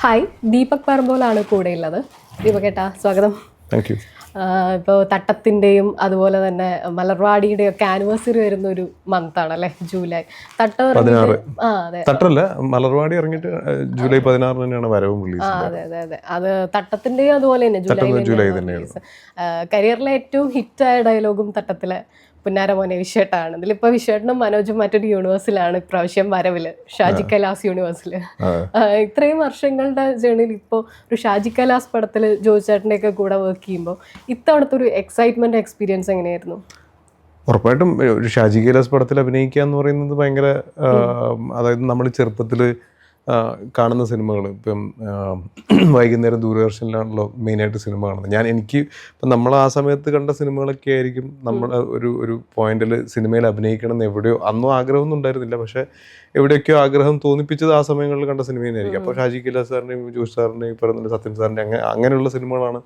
Hi, Deepak പറമ്പോലാണ് കൂടെയുള്ളത്. ദീപക് ഏട്ടാ, സ്വാഗതം. Thank you. ഇപ്പോൾ തട്ടത്തിൻ്റെയും അതുപോലെ തന്നെ മലർവാടിയുടെയും ഒക്കെ ആനിവേഴ്സറി വരുന്ന ഒരു മന്താണ് അല്ലേ, ജൂലൈ. തട്ടല്ല, മലർവാടി ഇറങ്ങിയിട്ട് ജൂലൈ 16 തന്നെയാണ് വരവും റിലീസ്. അതെ അതെ അതെ, അത് തട്ടത്തിൻ്റെയും അതുപോലെ തന്നെ ജൂലൈ തന്നെയാണ്. കരിയറിലെ ഏറ്റവും ഹിറ്റായ ഡയലോഗും തട്ടത്തിലെ പുന്നാരമോനെ വിശ്വേട്ടാണ്. ഇതിലിപ്പോൾ വിശ്വേട്ടനും മനോജും മറ്റൊരു യൂണിവേഴ്സിലാണ് ഇപ്രാവശ്യം വരവില്, ഷാജി കൈലാസ് യൂണിവേഴ്സില്. ഇത്രയും വർഷങ്ങളുടെ ജേണിയിൽ ഇപ്പോൾ ഒരു ഷാജി കൈലാസ് പടത്തിൽ ജോയിച്ചേട്ടൻ്റെ ഒക്കെ കൂടെ വർക്ക് ചെയ്യുമ്പോൾ ഇത്തവണത്തെ ഒരു എക്സൈറ്റ്മെന്റ് എക്സ്പീരിയൻസ് എങ്ങനെയായിരുന്നു? ഉറപ്പായിട്ടും ഒരു ഷാജി കൈലാസ് പടത്തിൽ അഭിനയിക്കുക എന്ന് പറയുന്നത് ഭയങ്കര, അതായത് നമ്മൾ ചെറുപ്പത്തിൽ കാണുന്ന സിനിമകൾ, ഇപ്പം വൈകുന്നേരം ദൂരദർശനിലാണല്ലോ മെയിനായിട്ട് സിനിമ കാണുന്നത്. ഇപ്പം നമ്മൾ ആ സമയത്ത് കണ്ട സിനിമകളൊക്കെ ആയിരിക്കും നമ്മൾ ഒരു പോയിന്റിൽ സിനിമയിൽ അഭിനയിക്കണം എന്ന് എവിടെയോ അന്നും ആഗ്രഹമൊന്നും ഉണ്ടായിരുന്നില്ല, പക്ഷേ എവിടെയൊക്കെയോ ആഗ്രഹം തോന്നിപ്പിച്ചത് ആ സമയങ്ങളിൽ കണ്ട സിനിമയെന്നായിരിക്കും. അപ്പോൾ ഷാജി കൈലാസ് സാറിൻ്റെയും ജോഷ് സാറിൻ്റെയും പറയുന്നത് സത്യൻ സാറിൻ്റെ അങ്ങനെയുള്ള സിനിമകളാണ്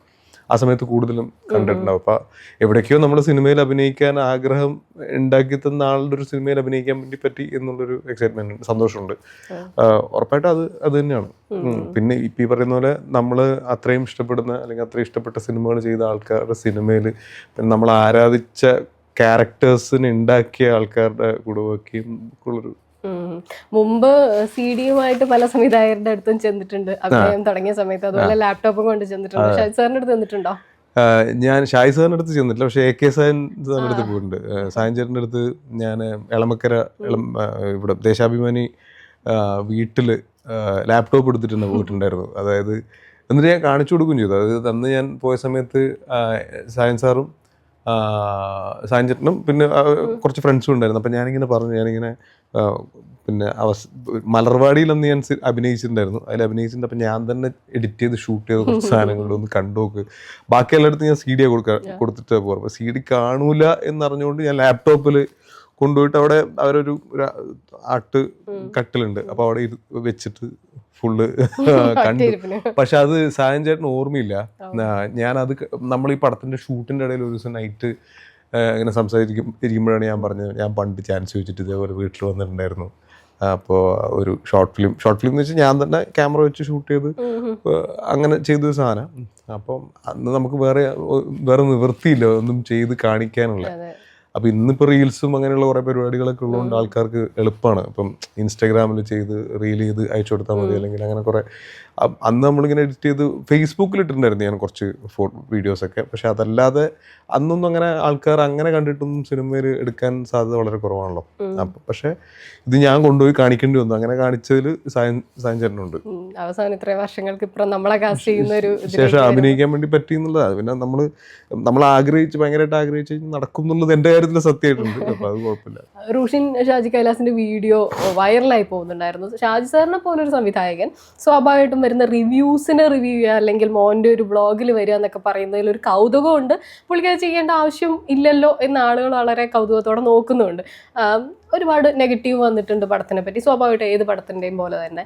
ആ സമയത്ത് കൂടുതലും കണ്ടിട്ടുണ്ടാവും. അപ്പം എവിടേക്കോ നമ്മൾ സിനിമയിൽ അഭിനയിക്കാൻ ആഗ്രഹം ഉണ്ടാക്കി ആളുടെ ഒരു സിനിമയിൽ അഭിനയിക്കാൻ വേണ്ടി പറ്റി എന്നുള്ളൊരു എക്സൈറ്റ്മെന്റ് ഉണ്ട്, സന്തോഷമുണ്ട്. ഉറപ്പായിട്ടും അത് തന്നെയാണ്. പിന്നെ ഇപ്പം ഈ പറയുന്ന പോലെ നമ്മൾ അത്രയും ഇഷ്ടപ്പെടുന്ന അല്ലെങ്കിൽ അത്രയും ഇഷ്ടപ്പെട്ട സിനിമകൾ ചെയ്ത ആൾക്കാരുടെ സിനിമയിൽ നമ്മൾ ആരാധിച്ച ക്യാരക്ടേഴ്സിന് ഉണ്ടാക്കിയ ആൾക്കാരുടെ കൂടെ വയ്ക്കുകയും ഉള്ളൊരു. മുമ്പ് CD-യുമായിട്ട് പല സംവിധായകരുടെ അടുത്തും ചെന്നിട്ടുണ്ട് അഭിനയം തുടങ്ങിയ സമയത്ത്, അതുപോലെ ലാപ്ടോപ്പും കൊണ്ട് ചെന്നിട്ടുണ്ട്. ഷാജി സാറിന്റെ അടുത്ത് ചെന്നിട്ടുണ്ടോ? ഞാൻ ഷാജി സാറിൻ്റെ അടുത്ത് ചെന്നിട്ടില്ല, പക്ഷേ AK സാൻ സാറിൻ്റെ അടുത്ത് പോയിട്ടുണ്ട്. സായൻ ചേട്ടൻ്റെ അടുത്ത് ഞാൻ എളമക്കര ഇവിടെ ദേശാഭിമാനി വീട്ടിൽ ലാപ്ടോപ്പ് എടുത്തിട്ടുണ്ട് പോയിട്ടുണ്ടായിരുന്നു. അതായത് എന്നിട്ട് ഞാൻ കാണിച്ചു കൊടുക്കുകയും ചെയ്തു. അതായത് അന്ന് ഞാൻ പോയ സമയത്ത് സായൻ സാറും സായൻ ചേട്ടനും പിന്നെ കുറച്ച് ഫ്രണ്ട്സും ഉണ്ടായിരുന്നു. അപ്പം ഞാനിങ്ങനെ പിന്നെ മലർവാടിയിലന്ന് ഞാൻ അഭിനയിച്ചിട്ടുണ്ടായിരുന്നു. അതിൽ അഭിനയിച്ചിട്ടുണ്ട്. അപ്പം ഞാൻ തന്നെ എഡിറ്റ് ചെയ്ത് ഷൂട്ട് ചെയ്ത കുറച്ച് സാധനങ്ങളൊന്ന് കണ്ടുനോക്ക്, ബാക്കി എല്ലായിടത്തും ഞാൻ CD കൊടുത്തിട്ട് പോകാം. അപ്പോൾ CD കാണൂല എന്നറിഞ്ഞുകൊണ്ട് ഞാൻ ലാപ്ടോപ്പിൽ കൊണ്ടുപോയിട്ട് അവിടെ അവരൊരു ആർട്ട് കട്ടിലുണ്ട്, അപ്പോൾ അവിടെ വെച്ചിട്ട് ഫുള്ള് കണ്ടു. പക്ഷെ അത് സായൻ ചേട്ടന് ഓർമ്മയില്ല. ഞാനത് നമ്മൾ ഈ പടത്തിൻ്റെ ഷൂട്ടിൻ്റെ ഇടയിൽ ഒരു ദിവസം നൈറ്റ് ഇങ്ങനെ ഇരിക്കുമ്പോഴാണ് ഞാൻ പറഞ്ഞത്, ഞാൻ പണ്ട് ചാൻസ് ചോദിച്ചിട്ട് ഇതേപോലെ വീട്ടിൽ വന്നിട്ടുണ്ടായിരുന്നു. അപ്പോൾ ഒരു ഷോർട്ട് ഫിലിം എന്ന് വെച്ചാൽ ഞാൻ തന്നെ ക്യാമറ വെച്ച് ഷൂട്ട് ചെയ്ത് അങ്ങനെ ചെയ്തൊരു സാധനം. അപ്പം അന്ന് നമുക്ക് വേറെ നിവൃത്തിയില്ല ഒന്നും ചെയ്ത് കാണിക്കാനുള്ള. അപ്പം ഇന്നിപ്പോൾ റീൽസും അങ്ങനെയുള്ള കുറേ പരിപാടികളൊക്കെ ഉള്ളതുകൊണ്ട് ആൾക്കാർക്ക് എളുപ്പമാണ്. ഇപ്പം ഇൻസ്റ്റാഗ്രാമിൽ ചെയ്ത് റീൽ ചെയ്ത് അയച്ചു കൊടുത്താൽ മതി, അല്ലെങ്കിൽ അങ്ങനെ കുറേ. അന്ന് നമ്മളിങ്ങനെ എഡിറ്റ് ചെയ്ത് ഫേസ്ബുക്കിൽ ഇട്ടിട്ടുണ്ടായിരുന്നു ഞാൻ കുറച്ച് വീഡിയോസൊക്കെ. പക്ഷെ അതല്ലാതെ അന്നൊന്നും അങ്ങനെ ആൾക്കാർ അങ്ങനെ കണ്ടിട്ടൊന്നും സിനിമയിൽ എടുക്കാൻ സാധ്യത വളരെ കുറവാണല്ലോ. അപ്പം പക്ഷേ ഇത് ഞാൻ കൊണ്ടുപോയി കാണിക്കേണ്ടി വന്നു. അങ്ങനെ കാണിച്ചതിൽ സായൻ ചേട്ടനുണ്ട്. അവസാനം ഇത്രയും വർഷങ്ങൾക്ക് ഇപ്പുറം നമ്മളെ കാസ്റ്റ് ചെയ്യുന്ന ഒരു ശേഷം അഭിനയിക്കാൻ വേണ്ടി പറ്റി എന്നുള്ളതാണ്. പിന്നെ നമ്മൾ ഭയങ്കരമായിട്ട് ആഗ്രഹിച്ച് നടക്കും എന്നുള്ളത് എൻ്റെ കാര്യത്തിൽ സത്യമായിട്ടുണ്ട്. അപ്പം അത് കുഴപ്പമില്ല. റൂഷിൻ ഷാജി കൈലാസിന്റെ വീഡിയോ വൈറലായി പോകുന്നുണ്ടായിരുന്നു. ഷാജി സാറിനെ പോലൊരു സംവിധായകൻ സ്വാഭാവികമായിട്ടും വരുന്ന റിവ്യൂസിനെ റിവ്യൂ ചെയ്യുക, അല്ലെങ്കിൽ മോൻ്റെ ഒരു വ്ളോഗിൽ വരിക എന്നൊക്കെ പറയുന്നതിൽ ഒരു കൗതുകമുണ്ട്. പുള്ളിക്കത് ചെയ്യേണ്ട ആവശ്യം ഇല്ലല്ലോ എന്ന് ആളുകൾ വളരെ കൗതുകത്തോടെ നോക്കുന്നുണ്ട്. ഒരുപാട് നെഗറ്റീവ് വന്നിട്ടുണ്ട് പടത്തിനെ പറ്റി, സ്വാഭാവികമായിട്ട് ഏത് പടത്തിൻ്റെയും പോലെ തന്നെ.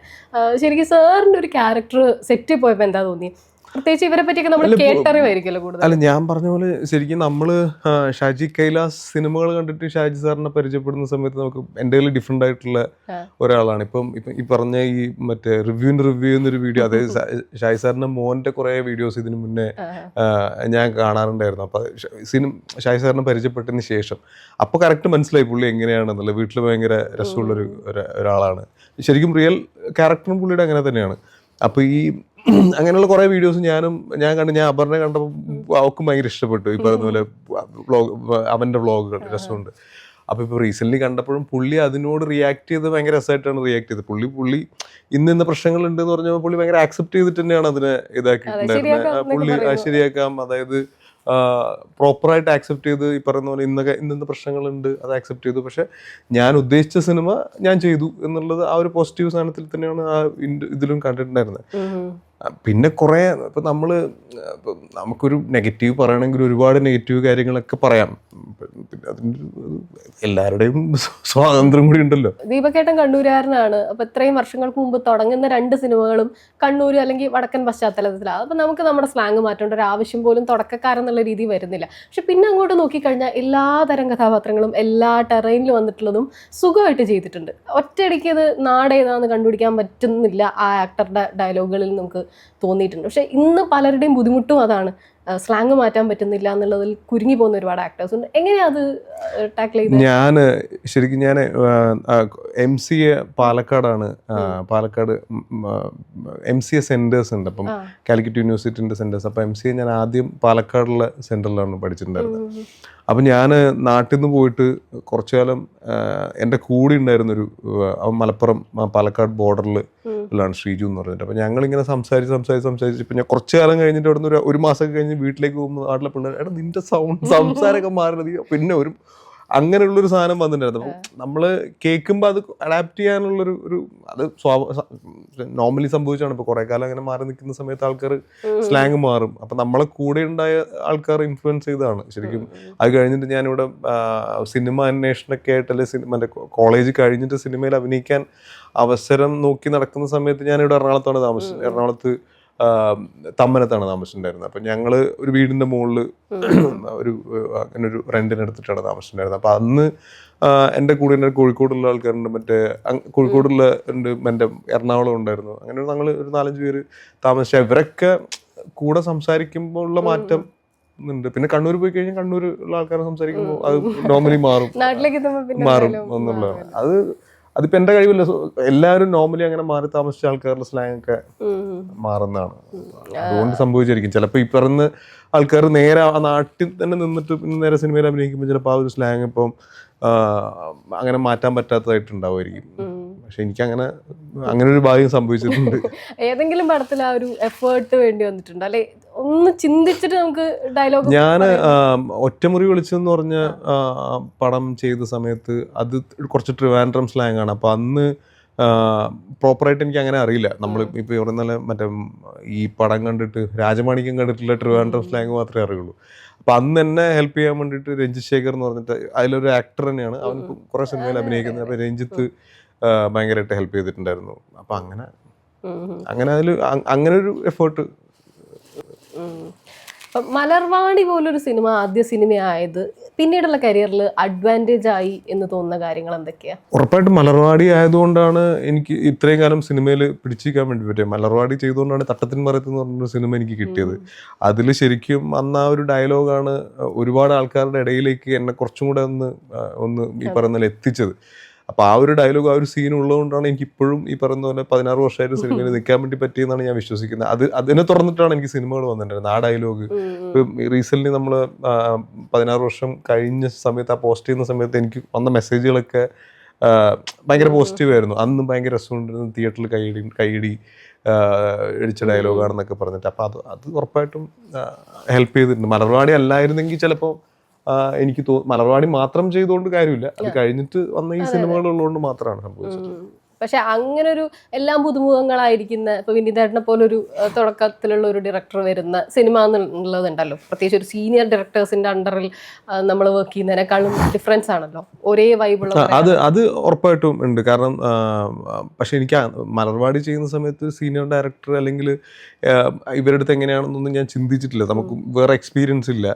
ശരിക്കും സാറിൻ്റെ ഒരു ക്യാരക്ടർ സെറ്റ് പോയപ്പോൾ എന്താ തോന്നി? പ്രത്യേകിച്ച് ഇവരെ പറ്റിയൊക്കെ നമ്മൾ കേട്ടറിവായിരിക്കുമല്ലോ കൂടുതൽ. അല്ല, ഞാൻ പറഞ്ഞ പോലെ ശരിക്കും നമ്മൾ ഷാജി കൈലാസ് സിനിമകൾ കണ്ടിട്ട് ഷാജി സാറിനെ പരിചയപ്പെടുന്ന സമയത്ത് നമുക്ക് എൻ്റെ ഡിഫറെൻ്റ് ആയിട്ടുള്ള ഒരാളാണ്. ഇപ്പം ഈ പറഞ്ഞ ഈ മറ്റേ റിവ്യൂ എന്നൊരു വീഡിയോ, അതായത് ഷാജി സാറിൻ്റെ മോൻ്റെ കുറേ വീഡിയോസ് ഇതിന് മുന്നേ ഞാൻ കാണാറുണ്ടായിരുന്നു. അപ്പം ഷാജി സാറിനെ പരിചയപ്പെട്ടതിന് ശേഷം അപ്പോൾ കറക്റ്റ് മനസ്സിലായി പുള്ളി എങ്ങനെയാണെന്നുള്ളത്. വീട്ടിൽ ഭയങ്കര രസമുള്ളൊരു ഒരാളാണ്. ശരിക്കും റിയൽ ക്യാരക്ടറും പുള്ളിയുടെ അങ്ങനെ തന്നെയാണ്. അപ്പോൾ ഈ അങ്ങനെയുള്ള കുറേ വീഡിയോസ് ഞാൻ അപർണ കണ്ടപ്പോൾ അവൾക്കും ഭയങ്കര ഇഷ്ടപ്പെട്ടു. ഈ പറയുന്ന പോലെ അവൻ്റെ വ്ളോഗുകൾ രസമുണ്ട്. അപ്പോൾ ഇപ്പോൾ റീസെൻ്റ്ലി കണ്ടപ്പോഴും പുള്ളി അതിനോട് റിയാക്ട് ചെയ്ത് ഭയങ്കര രസമായിട്ടാണ് റിയാക്ട് ചെയ്തത്. പുള്ളി ഇന്ന പ്രശ്നങ്ങളുണ്ട് എന്ന് പറഞ്ഞപ്പോൾ പുള്ളി ഭയങ്കര ആക്സെപ്റ്റ് ചെയ്തിട്ട് തന്നെയാണ് അതിനെ ഇതാക്കിയിട്ടുണ്ടായിരുന്നത്. പുള്ളി ശരിയാക്കാം, അതായത് പ്രോപ്പറായിട്ട് ആക്സെപ്റ്റ് ചെയ്ത് ഈ പറയുന്ന പോലെ ഇന്ന പ്രശ്നങ്ങളുണ്ട് അത് ആക്സെപ്റ്റ് ചെയ്തു. പക്ഷെ ഞാൻ ഉദ്ദേശിച്ച സിനിമ ഞാൻ ചെയ്തു എന്നുള്ളത് ആ ഒരു പോസിറ്റീവ് സാധനത്തിൽ തന്നെയാണ് ആ ഇതിലും കണ്ടിട്ടുണ്ടായിരുന്നത്. പിന്നെ കുറേ ഇപ്പം നമുക്കൊരു നെഗറ്റീവ് പറയണമെങ്കിൽ ഒരുപാട് നെഗറ്റീവ് കാര്യങ്ങളൊക്കെ പറയാം. പിന്നെ അതിൻ്റെ എല്ലാവരുടെയും സ്വാതന്ത്ര്യം കൂടി ഉണ്ടല്ലോ. ദീപക്കേട്ടൻ കണ്ണൂരുകാരനാണ്. അപ്പൊ ഇത്രയും വർഷങ്ങൾക്ക് മുമ്പ് തുടങ്ങുന്ന 2 സിനിമകളും കണ്ണൂർ അല്ലെങ്കിൽ വടക്കൻ പശ്ചാത്തലത്തിലാണ്. അപ്പൊ നമുക്ക് നമ്മുടെ സ്ലാങ് മാറ്റേണ്ട ഒരു ആവശ്യം പോലും തുടക്കക്കാരെന്നുള്ള രീതി വരുന്നില്ല. പക്ഷെ പിന്നെ അങ്ങോട്ട് നോക്കിക്കഴിഞ്ഞാൽ എല്ലാ തരം കഥാപാത്രങ്ങളും എല്ലാ ടെറൈനിൽ വന്നിട്ടുള്ളതും സുഖമായിട്ട് ചെയ്തിട്ടുണ്ട്. ഒറ്റയടിക്ക് അത് നാടേതാന്ന് കണ്ടുപിടിക്കാൻ പറ്റുന്നില്ല ആ ആക്ടറുടെ ഡയലോഗുകളിൽ നമുക്ക് തോന്നിയിട്ടുണ്ട്. പക്ഷെ ഇന്ന് പലരുടെയും ബുദ്ധിമുട്ടും അതാണ്, സ്ലാങ് മാറ്റാൻ പറ്റുന്നില്ല എന്നുള്ളതിൽ കുരുങ്ങി പോകുന്ന ഒരുപാട് ആക്ടേഴ്സ് ഉണ്ട്. എങ്ങനെയാ അത് ടാക്കിൾ ചെയ്തത്? ശരിക്കും ഞാൻ MCA പാലക്കാടാണ്. പാലക്കാട് MCA സെന്റേഴ്സ് ഉണ്ട്. അപ്പം കാലിക്കറ്റ് യൂണിവേഴ്സിറ്റിന്റെ സെന്റേഴ്സ്. അപ്പം MCA ഞാൻ ആദ്യം പാലക്കാടുള്ള സെന്ററിലാണ് പഠിച്ചിട്ടുണ്ടായിരുന്നത്. അപ്പം ഞാൻ നാട്ടിൽ നിന്ന് പോയിട്ട് കുറച്ചു കാലം എൻ്റെ കൂടെ ഉണ്ടായിരുന്നൊരു മലപ്പുറം പാലക്കാട് ബോർഡറിൽ ഉള്ളതാണ് ശ്രീജു എന്ന് പറഞ്ഞിട്ട്. അപ്പം ഞങ്ങളിങ്ങനെ സംസാരിച്ച് ഇപ്പം ഞാൻ കുറച്ചു കാലം കഴിഞ്ഞിട്ട് അവിടെ നിന്ന് ഒരു മാസം കഴിഞ്ഞ് വീട്ടിലേക്ക് പോകുമ്പോൾ നാട്ടിലെ പിള്ളേർ എടാ നിന്റെ സംസാരമൊക്കെ മാറുന്നത് പിന്നെ അങ്ങനെയുള്ളൊരു സാധനം വന്നിട്ടുണ്ടായിരുന്നു. അപ്പം നമ്മൾ കേൾക്കുമ്പോൾ അത് അഡാപ്റ്റ് ചെയ്യാനുള്ളൊരു അത് നോർമലി സംഭവിച്ചാണ്. ഇപ്പോൾ കുറേ കാലം അങ്ങനെ മാറി നിൽക്കുന്ന സമയത്ത് ആൾക്കാർ സ്ലാങ് മാറും. അപ്പം നമ്മളെ കൂടെ ഉണ്ടായ ആൾക്കാർ ഇൻഫ്ലുവൻസ് ചെയ്തതാണ് ശരിക്കും. അത് കഴിഞ്ഞിട്ട് ഞാനിവിടെ സിനിമ അന്വേഷണമൊക്കെ ആയിട്ട് അല്ലെങ്കിൽ മറ്റേ കോളേജ് കഴിഞ്ഞിട്ട് സിനിമയിൽ അഭിനയിക്കാൻ അവസരം നോക്കി നടക്കുന്ന സമയത്ത് ഞാനിവിടെ എറണാകുളത്ത് തമ്മനത്താണ് താമസിച്ചിട്ടുണ്ടായിരുന്നത്. അപ്പം ഞങ്ങൾ ഒരു വീടിൻ്റെ മുകളിൽ അങ്ങനൊരു റെൻറ്റിനെടുത്തിട്ടാണ് താമസിച്ചിട്ടുണ്ടായിരുന്നത്. അപ്പം അന്ന് എൻ്റെ കൂടെ എൻ്റെ കോഴിക്കോടുള്ള ആൾക്കാരുണ്ട്, കോഴിക്കോടുള്ള ഉണ്ട്, എൻ്റെ എറണാകുളം ഉണ്ടായിരുന്നു. അങ്ങനെ ഞങ്ങൾ ഒരു 4-5 പേര് താമസിച്ച ഇവരൊക്കെ കൂടെ സംസാരിക്കുമ്പോൾ ഉള്ള മാറ്റം ഉണ്ട്. പിന്നെ കണ്ണൂർ പോയി കഴിഞ്ഞാൽ കണ്ണൂരുള്ള ആൾക്കാരെ സംസാരിക്കുമ്പോൾ അത് നോർമലി മാറും എന്നുള്ളതാണ്. അതിപ്പോ എന്റെ കഴിവില്ല. എല്ലാവരും നോർമലി അങ്ങനെ മാറി താമസിച്ച ആൾക്കാരുടെ സ്ലാങ് ഒക്കെ മാറുന്നതാണ്. അതുകൊണ്ട് സംഭവിച്ചിരിക്കും. ചിലപ്പോൾ ഈ പറഞ്ഞ ആൾക്കാർ നേരെ ആ നാട്ടിൽ തന്നെ നിന്നിട്ട് പിന്നെ നേരെ സിനിമയിൽ അഭിനയിക്കുമ്പോൾ ചിലപ്പോൾ ആ ഒരു സ്ലാങ് ഇപ്പം അങ്ങനെ മാറ്റാൻ പറ്റാത്തതായിട്ടുണ്ടാവുമായിരിക്കും. പക്ഷെ എനിക്ക് അങ്ങനെ ഒരു ഭാഗ്യം സംഭവിച്ചിട്ടുണ്ട്. ഏതെങ്കിലും പടത്തിൽ ആ ഒരു എഫേർട്ട് വേണ്ടി വന്നിട്ടുണ്ട് അല്ലെ? ഒന്ന് ചിന്തിച്ചിട്ട് നമുക്ക് ഡയലോഗ്. ഞാൻ ഒറ്റമുറി വിളിച്ചെന്ന് പറഞ്ഞ പടം ചെയ്ത സമയത്ത് അത് കുറച്ച് ട്രിവാൻഡ്രം സ്ലാങ് ആണ്. അപ്പൊ അന്ന് പ്രോപ്പറായിട്ട് എനിക്ക് അങ്ങനെ അറിയില്ല. നമ്മൾ ഇപ്പൊ പറയുന്ന മറ്റേ ഈ പടം കണ്ടിട്ട് രാജമാണിക്യം കണ്ടിട്ടുള്ള ട്രിവാൻഡ്രം സ്ലാങ് മാത്രമേ അറിയുള്ളൂ. അപ്പൊ അന്ന് എന്നെ ഹെൽപ്പ് ചെയ്യാൻ വേണ്ടിയിട്ട് രഞ്ജിത്ത് ശേഖർ എന്ന് പറഞ്ഞിട്ട് അതിലൊരു ആക്ടർ തന്നെയാണ്. അവൻ കുറെ സിനിമയിൽ അഭിനയിക്കുന്നത്. അപ്പൊ രഞ്ജിത്ത് ഭയങ്കരമായിട്ട് ഹെൽപ്പ് ചെയ്തിട്ടുണ്ടായിരുന്നു. അപ്പൊ അങ്ങനെ അങ്ങനെ ഒരു എഫേർട്ട്. മലർവാടി പോലൊരു സിനിമ ആദ്യ സിനിമയായത് പിന്നീടുള്ള കരിയറിൽ അഡ്വാൻറ്റേജ് ആയി എന്ന് തോന്നുന്ന കാര്യങ്ങൾ എന്തൊക്കെയാ? ഉറപ്പായിട്ടും മലർവാടി ആയതുകൊണ്ടാണ് എനിക്ക് ഇത്രയും കാലം സിനിമയിൽ പിടിച്ചിരിക്കാൻ വേണ്ടി പറ്റിയത്. മലർവാടി ചെയ്തുകൊണ്ടാണ് തട്ടത്തിൻ മറയത്ത് എന്ന് പറഞ്ഞൊരു സിനിമ എനിക്ക് കിട്ടിയത്. അതിൽ ശരിക്കും അന്ന് ആ ഒരു ഡയലോഗാണ് ഒരുപാട് ആൾക്കാരുടെ ഇടയിലേക്ക് എന്നെ കുറച്ചും കൂടെ ഒന്ന് ഈ പറയുന്ന എത്തിച്ചത്. അപ്പൊ ആ ഒരു ഡയലോഗ്, ആ ഒരു സീൻ ഉള്ളതുകൊണ്ടാണ് എനിക്ക് ഇപ്പോഴും ഈ പറയുന്ന പോലെ 16 വർഷമായിട്ട് സിനിമയിൽ നിൽക്കാൻ വേണ്ടി പറ്റിയെന്നാണ് ഞാൻ വിശ്വസിക്കുന്നത്. അതിനെ തുറന്നിട്ടാണ് എനിക്ക് സിനിമകൾ വന്നിട്ടുണ്ടായിരുന്നത്. ആ ഡയലോഗ് റീസെന്റ് നമ്മൾ 16 വർഷം കഴിഞ്ഞ സമയത്ത് ആ പോസ്റ്റ് ചെയ്യുന്ന സമയത്ത് എനിക്ക് വന്ന മെസ്സേജുകളൊക്കെ ഭയങ്കര പോസിറ്റീവ് ആയിരുന്നു. അന്ന് ഭയങ്കര രസമുണ്ടായിരുന്നു. തിയേറ്ററിൽ കൈയിടി അടിച്ച ഡയലോഗാണെന്നൊക്കെ പറഞ്ഞിട്ട്. അപ്പൊ അത് ഉറപ്പായിട്ടും ഹെൽപ്പ് ചെയ്തിട്ടുണ്ട്. മലർവാടി അല്ലായിരുന്നെങ്കിൽ ചിലപ്പോൾ എനിക്ക് മലർവാടി മാത്രം ചെയ്തുകൊണ്ട് കാര്യമില്ല. അത് കഴിഞ്ഞിട്ട് വന്ന ഈ സിനിമകൾ ഉള്ളതുകൊണ്ട് മാത്രമാണ് സംഭവിച്ചത്. പക്ഷെ അങ്ങനെ ഒരു എല്ലാം പുതുമുഖങ്ങളായിരിക്കുന്ന ഇപ്പൊ വിനീതേട്ടനെ പോലൊരു തുടക്കത്തിലുള്ള ഒരു ഡയറക്ടർ വരുന്ന സിനിമ എന്നുള്ളതുണ്ടല്ലോ, പ്രത്യേകിച്ച് ഒരു സീനിയർ ഡയറക്ടേഴ്സിന്റെ അണ്ടറിൽ നമ്മൾ വർക്ക് ചെയ്യുന്നതിനേക്കാളും ഡിഫറൻസ് ആണല്ലോ, ഒരേ വൈബുള്ള. അത് ഉറപ്പായിട്ടും ഉണ്ട്. കാരണം പക്ഷെ എനിക്ക് മലർവാടി ചെയ്യുന്ന സമയത്ത് സീനിയർ ഡയറക്ടർ അല്ലെങ്കിൽ ഇവരുടെ അടുത്ത് എങ്ങനെയാണെന്നൊന്നും ഞാൻ ചിന്തിച്ചിട്ടില്ല. നമുക്ക് വേറെ എക്സ്പീരിയൻസ് ഇല്ല.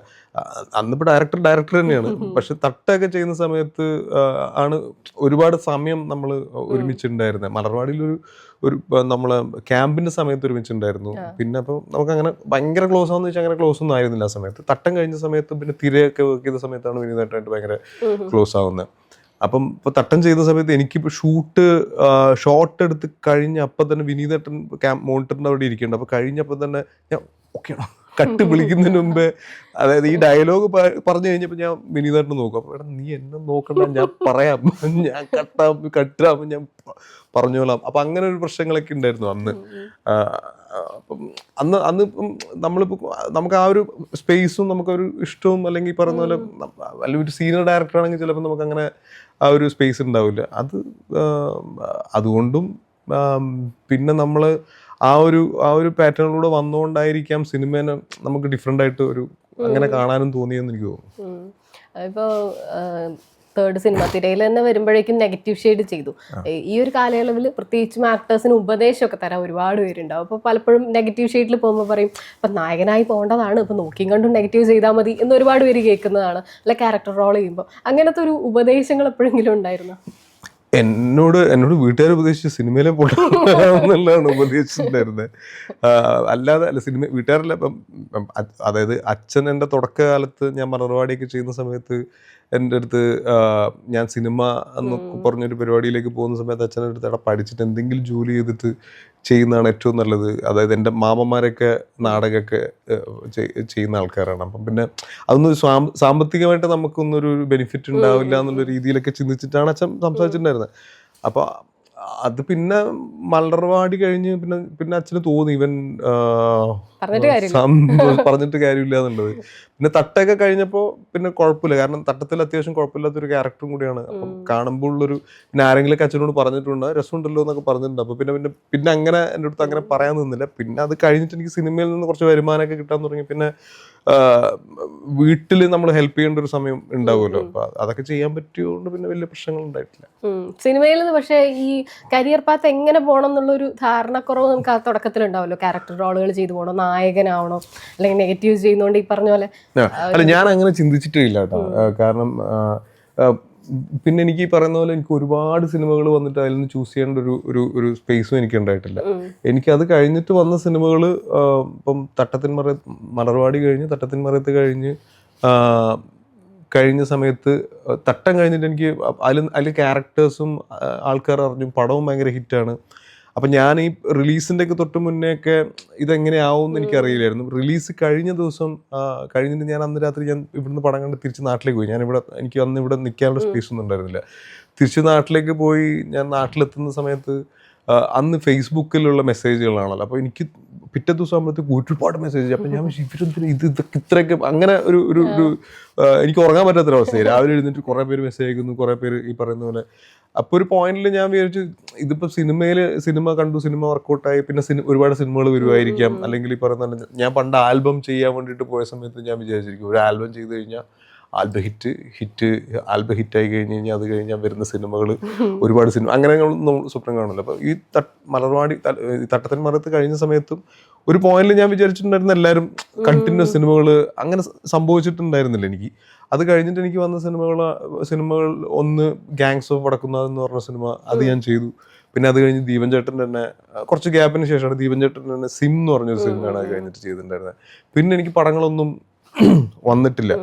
അന്നിപ്പോൾ ഡയറക്ടർ തന്നെയാണ്. പക്ഷെ തട്ടൊക്കെ ചെയ്യുന്ന സമയത്ത് ആണ് ഒരുപാട് സമയം നമ്മൾ ഒരുമിച്ചുണ്ടായിരുന്നത്. മലർവാടിയിൽ ഒരു നമ്മളെ ക്യാമ്പിന്റെ സമയത്ത് ഒരുമിച്ചുണ്ടായിരുന്നു. പിന്നെ അപ്പോൾ നമുക്ക് അങ്ങനെ ഭയങ്കര ക്ലോസ് ആണെന്ന് വെച്ചാൽ അങ്ങനെ ക്ലോസ് ഒന്നും ആയിരുന്നില്ല ആ സമയത്ത്. തട്ടം കഴിഞ്ഞ സമയത്ത് പിന്നെ തിരയൊക്കെ വർക്ക് ചെയ്ത സമയത്താണ് വിനീതേട്ടനായിട്ട് ഭയങ്കര ക്ലോസ് ആവുന്നത്. അപ്പം ഇപ്പോൾ തട്ടം ചെയ്ത സമയത്ത് എനിക്കിപ്പോൾ ഷോട്ട് എടുത്ത് കഴിഞ്ഞ അപ്പം തന്നെ വിനീതേട്ടൻ മോണിറ്ററിൻ്റെ അവിടെ ഇരിക്കുന്നുണ്ട്. അപ്പോൾ കഴിഞ്ഞപ്പോൾ തന്നെ ഞാൻ ഓക്കെയാണോ കട്ട് വിളിക്കുന്നതിന് മുമ്പേ, അതായത് ഈ ഡയലോഗ് പറഞ്ഞു കഴിഞ്ഞപ്പോൾ ഞാൻ വിനീതേട്ടനെ നോക്കും. അപ്പോൾ എടാ നീ എന്നെ നോക്കണ്ട, ഞാൻ പറയാം, ഞാൻ കട്ടാകുമ്പോൾ ഞാൻ പറഞ്ഞോളാം. അപ്പം അങ്ങനെ ഒരു പ്രശ്നങ്ങളൊക്കെ ഉണ്ടായിരുന്നു അന്ന്. അപ്പം അന്ന് ഇപ്പം നമ്മളിപ്പോൾ നമുക്ക് ആ ഒരു സ്പേസും നമുക്കൊരു ഇഷ്ടവും അല്ലെങ്കിൽ പറയുന്ന പോലെ അല്ലെങ്കിൽ ഒരു സീനിയർ ഡയറക്ടർ ആണെങ്കിൽ ചിലപ്പോൾ നമുക്കങ്ങനെ ആ ഒരു സ്പേസ് ഉണ്ടാവില്ല. അതുകൊണ്ടും പിന്നെ നമ്മൾ ആ ഒരു പാറ്റേണിലൂടെ വന്നുകൊണ്ടായിരിക്കാം സിനിമേനെ നമുക്ക് ഡിഫറെൻ്റ് ആയിട്ട് ഒരു അങ്ങനെ കാണാനും തോന്നിയെന്ന് എനിക്ക് തോന്നുന്നു. ഇപ്പോൾ തേർഡ് സിനിമ തിരയിൽ തന്നെ വരുമ്പോഴേക്കും നെഗറ്റീവ് ഷെയ്ഡ് ചെയ്തു. ഈ ഒരു കാലയളവിൽ പ്രത്യേകിച്ചും ആക്ടേഴ്സിന് ഉപദേശമൊക്കെ തരാൻ ഒരുപാട് പേരുണ്ടാവും. അപ്പോൾ പലപ്പോഴും നെഗറ്റീവ് ഷെയ്ഡിൽ പോകുമ്പോൾ പറയും ഇപ്പം നായകനായി പോകേണ്ടതാണ്, ഇപ്പം നോക്കിയും കണ്ടും നെഗറ്റീവ് ചെയ്താൽ മതി എന്ന് ഒരുപാട് പേര് കേൾക്കുന്നതാണ്, അല്ല ക്യാരക്ടർ റോൾ ചെയ്യുമ്പോൾ. അങ്ങനത്തെ ഒരു ഉപദേശങ്ങൾ എപ്പോഴെങ്കിലും ഉണ്ടായിരുന്നു? എന്നോട് വീട്ടുകാർ ഉപദേശിച്ച് സിനിമയിലെ പോകണമെന്നുള്ളതാണ് ഉപദേശിച്ചിട്ടുണ്ടായിരുന്നത്. അല്ലാതെ അല്ല സിനിമ വീട്ടുകാരല്ല. ഇപ്പം അതായത് അച്ഛൻ എൻ്റെ തുടക്കകാലത്ത് ഞാൻ മലർവാടിയൊക്കെ ചെയ്യുന്ന സമയത്ത് എൻ്റെ അടുത്ത് ഞാൻ സിനിമ എന്നൊക്കെ പറഞ്ഞൊരു പരിപാടിയിലേക്ക് പോകുന്ന സമയത്ത് അച്ഛൻ്റെ അടുത്ത് അവിടെ പഠിച്ചിട്ട് എന്തെങ്കിലും ജോലി ചെയ്തിട്ട് ചെയ്യുന്നതാണ് ഏറ്റവും നല്ലത്. അതായത് എൻ്റെ മാമന്മാരൊക്കെ നാടകമൊക്കെ ചെയ്യുന്ന ആൾക്കാരാണ്. അപ്പം പിന്നെ അതൊന്നും സാമ്പത്തികമായിട്ട് നമുക്കൊന്നൊരു ബെനിഫിറ്റ് ഉണ്ടാവില്ല എന്നുള്ള രീതിയിലൊക്കെ ചിന്തിച്ചിട്ടാണ് അച്ഛൻ സംസാരിച്ചിട്ടുണ്ടായിരുന്നത്. അപ്പോൾ അത് പിന്നെ മലർവാടി കഴിഞ്ഞ് പിന്നെ അച്ഛന് തോന്നി ഇവൻ പറഞ്ഞിട്ട് കാര്യമില്ല എന്നുള്ളത്. പിന്നെ തട്ടൊക്കെ കഴിഞ്ഞപ്പോൾ പിന്നെ കുഴപ്പമില്ല, കാരണം തട്ടത്തിൽ അത്യാവശ്യം കുഴപ്പമില്ലാത്തൊരു ക്യാരക്ടറും കൂടിയാണ്. അപ്പം കാണുമ്പോൾ ഉള്ളൊരു പിന്നെ ആരെങ്കിലും അച്ഛനോട് പറഞ്ഞിട്ടുണ്ട് രസമുണ്ടല്ലോ എന്നൊക്കെ പറഞ്ഞിട്ടുണ്ട്. അപ്പോൾ പിന്നെ അങ്ങനെ എൻ്റെ അടുത്ത് അങ്ങനെ പറയാൻ നിന്നില്ല. പിന്നെ അത് കഴിഞ്ഞിട്ട് എനിക്ക് സിനിമയിൽ നിന്ന് കുറച്ച് വരുമാനമൊക്കെ കിട്ടാൻ തുടങ്ങി. പിന്നെ വീട്ടിൽ നമ്മൾ ഹെൽപ്പ് ചെയ്യേണ്ട ഒരു സമയം ഉണ്ടാവുമല്ലോ, അപ്പൊ അതൊക്കെ ചെയ്യാൻ പറ്റിയോണ്ട് പിന്നെ വലിയ പ്രശ്നങ്ങൾ ഉണ്ടായിട്ടില്ല. സിനിമയിൽ നിന്ന് പക്ഷേ ഈ കരിയർ പാത്ത് എങ്ങനെ പോകണം എന്നുള്ളൊരു ധാരണക്കുറവ് നമുക്ക് ആ തുടക്കത്തിൽ ഉണ്ടാവല്ലോ. ക്യാരക്ടർ റോളുകൾ ചെയ്തു പോകണോ, നായകനാവണോ, അല്ലെങ്കിൽ നെഗറ്റീവ് ചെയ്യുന്നോണ്ട് ഈ പറഞ്ഞ പോലെ. അല്ല, ഞാൻ അങ്ങനെ ചിന്തിച്ചിട്ടേ ഇല്ല കേട്ടോ. കാരണം പിന്നെ എനിക്ക് ഈ പറയുന്ന പോലെ എനിക്ക് ഒരുപാട് സിനിമകൾ വന്നിട്ട് അതിൽ നിന്ന് ചൂസ് ചെയ്യേണ്ട ഒരു സ്പേസും എനിക്ക് ഉണ്ടായിട്ടില്ല. എനിക്ക് അത് കഴിഞ്ഞിട്ട് വന്ന സിനിമകൾ ഇപ്പം മലർവാടി കഴിഞ്ഞ് തട്ടത്തിൻമറയത്ത് കഴിഞ്ഞ സമയത്ത് തട്ടം കഴിഞ്ഞിട്ട് എനിക്ക് അതിൽ ക്യാരക്ടേഴ്സും ആൾക്കാർ അറിഞ്ഞു, പടവും ഭയങ്കര ഹിറ്റാണ്. അപ്പം ഞാൻ ഈ റിലീസിൻ്റെ ഒക്കെ തൊട്ട് മുന്നേ ഒക്കെ ഇതെങ്ങനെയാവും എന്ന് എനിക്കറിയില്ലായിരുന്നു. റിലീസ് കഴിഞ്ഞ ദിവസം കഴിഞ്ഞിട്ട് ഞാൻ അന്ന് രാത്രി ഞാൻ ഇവിടുന്ന് പടം കണ്ട് തിരിച്ച് നാട്ടിലേക്ക് പോയി. എനിക്ക് അന്ന് ഇവിടെ നിൽക്കാനുള്ള സ്പേസ് ഒന്നും ഉണ്ടായിരുന്നില്ല. തിരിച്ച് നാട്ടിലേക്ക് പോയി. ഞാൻ നാട്ടിലെത്തുന്ന സമയത്ത് അന്ന് ഫേസ്ബുക്കിലുള്ള മെസ്സേജുകളാണല്ലോ. അപ്പോൾ എനിക്ക് പിറ്റേ ദിവസം ആകുമ്പോഴത്തേക്ക് ഒരുപാട് മെസ്സേജ്. അപ്പം ഞാൻ ഇവരെന്തിനും ഇതൊക്കെ ഇത്രയൊക്കെ അങ്ങനെ ഒരു എനിക്ക് ഉറങ്ങാൻ പറ്റാത്തൊരവസ്ഥയായി. രാവിലെ എഴുന്നേറ്റ് കുറേ പേര് മെസ്സേജ് അയക്കുന്നു, കുറേ പേര് ഈ പറയുന്ന പോലെ. അപ്പോൾ ഒരു പോയിന്റിൽ ഞാൻ വിചാരിച്ചു ഇതിപ്പോൾ സിനിമ കണ്ടു, സിനിമ വർക്കൗട്ടായി, പിന്നെ ഒരുപാട് സിനിമകൾ വരുമായിരിക്കാം. അല്ലെങ്കിൽ ഈ പറയുന്ന ഞാൻ പണ്ട് ആൽബം ചെയ്യാൻ വേണ്ടിയിട്ട് പോയ സമയത്ത് ഞാൻ വിചാരിച്ചിരിക്കും ഒരു ആൽബം ചെയ്ത് കഴിഞ്ഞാൽ ആൽബം ഹിറ്റായി കഴിഞ്ഞ് കഴിഞ്ഞാൽ അത് കഴിഞ്ഞാൽ വരുന്ന സിനിമകൾ ഒരുപാട് സിനിമ അങ്ങനെ സ്വപ്നം കാണുമല്ലോ. അപ്പോൾ ഈ മലർവാടി തട്ടത്തിൻമറയത്ത് കഴിഞ്ഞ സമയത്തും ഒരു പോയിന്റിൽ ഞാൻ വിചാരിച്ചിട്ടുണ്ടായിരുന്ന എല്ലാവരും കണ്ടിന്യൂസ് സിനിമകൾ അങ്ങനെ സംഭവിച്ചിട്ടുണ്ടായിരുന്നില്ല എനിക്ക്. അത് കഴിഞ്ഞിട്ട് എനിക്ക് വന്ന സിനിമകൾ ഒന്ന് ഗാങ്സ് ഓഫ് വടക്കുന്നാഥ് എന്ന് പറഞ്ഞ സിനിമ, അത് ഞാൻ ചെയ്തു. പിന്നെ അത് കഴിഞ്ഞ് ദീപൻ ചേട്ടൻ തന്നെ കുറച്ച് ഗ്യാപ്പിന് ശേഷമാണ് ദീപൻ ചേട്ടൻ തന്നെ സിം എന്ന് പറഞ്ഞൊരു സിനിമയാണ് അത് കഴിഞ്ഞിട്ട് ചെയ്തിട്ടുണ്ടായിരുന്നത്. പിന്നെ എനിക്ക് പടങ്ങളൊന്നും വന്നിട്ടില്ല.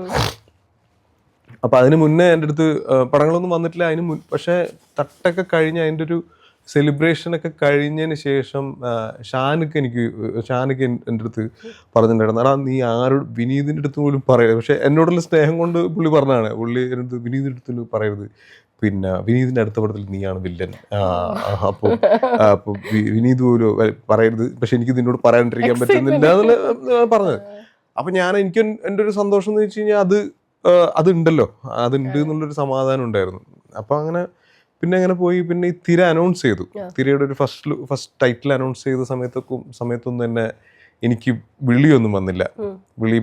അപ്പം അതിന് മുന്നേ എൻ്റെ അടുത്ത് പടങ്ങളൊന്നും വന്നിട്ടില്ല. പക്ഷേ തട്ടൊക്കെ കഴിഞ്ഞ് അതിൻ്റെ ഒരു സെലിബ്രേഷനൊക്കെ കഴിഞ്ഞതിന് ശേഷം ഷാനൊക്കെ എൻ്റെ അടുത്ത് പറഞ്ഞിട്ടുണ്ടായിരുന്നു, എടാ നീ വിനീതിൻ്റെ അടുത്ത് പോലും പറയരുത്. പക്ഷെ എന്നോടുള്ള സ്നേഹം കൊണ്ട് പുള്ളി പറഞ്ഞതാണ്, പുള്ളി എൻ്റെ അടുത്ത് വിനീതിൻ്റെ അടുത്ത് പറയരുത്, പിന്നെ വിനീതിൻ്റെ അടുത്ത പടത്തിൽ നീയാണ് വില്ലൻ, അപ്പോൾ വിനീത് പോലും പറയരുത്, പക്ഷെ എനിക്ക് നിന്നോട് പറയാണ്ടിരിക്കാൻ പറ്റുന്നില്ല എന്നുള്ള പറഞ്ഞത്. അപ്പം എനിക്ക് എൻ്റെ ഒരു സന്തോഷം എന്ന് വെച്ച് കഴിഞ്ഞാൽ അതുണ്ട് എന്നുള്ളൊരു സമാധാനം ഉണ്ടായിരുന്നു. അപ്പം അങ്ങനെ പോയി. പിന്നെ ഈ തിര അനൗൺസ് ചെയ്തു, തിരയുടെ ഒരു ഫസ്റ്റ് ടൈറ്റിൽ അനൗൺസ് ചെയ്ത സമയത്തൊന്നും തന്നെ എനിക്ക് വിളിയൊന്നും വന്നില്ല,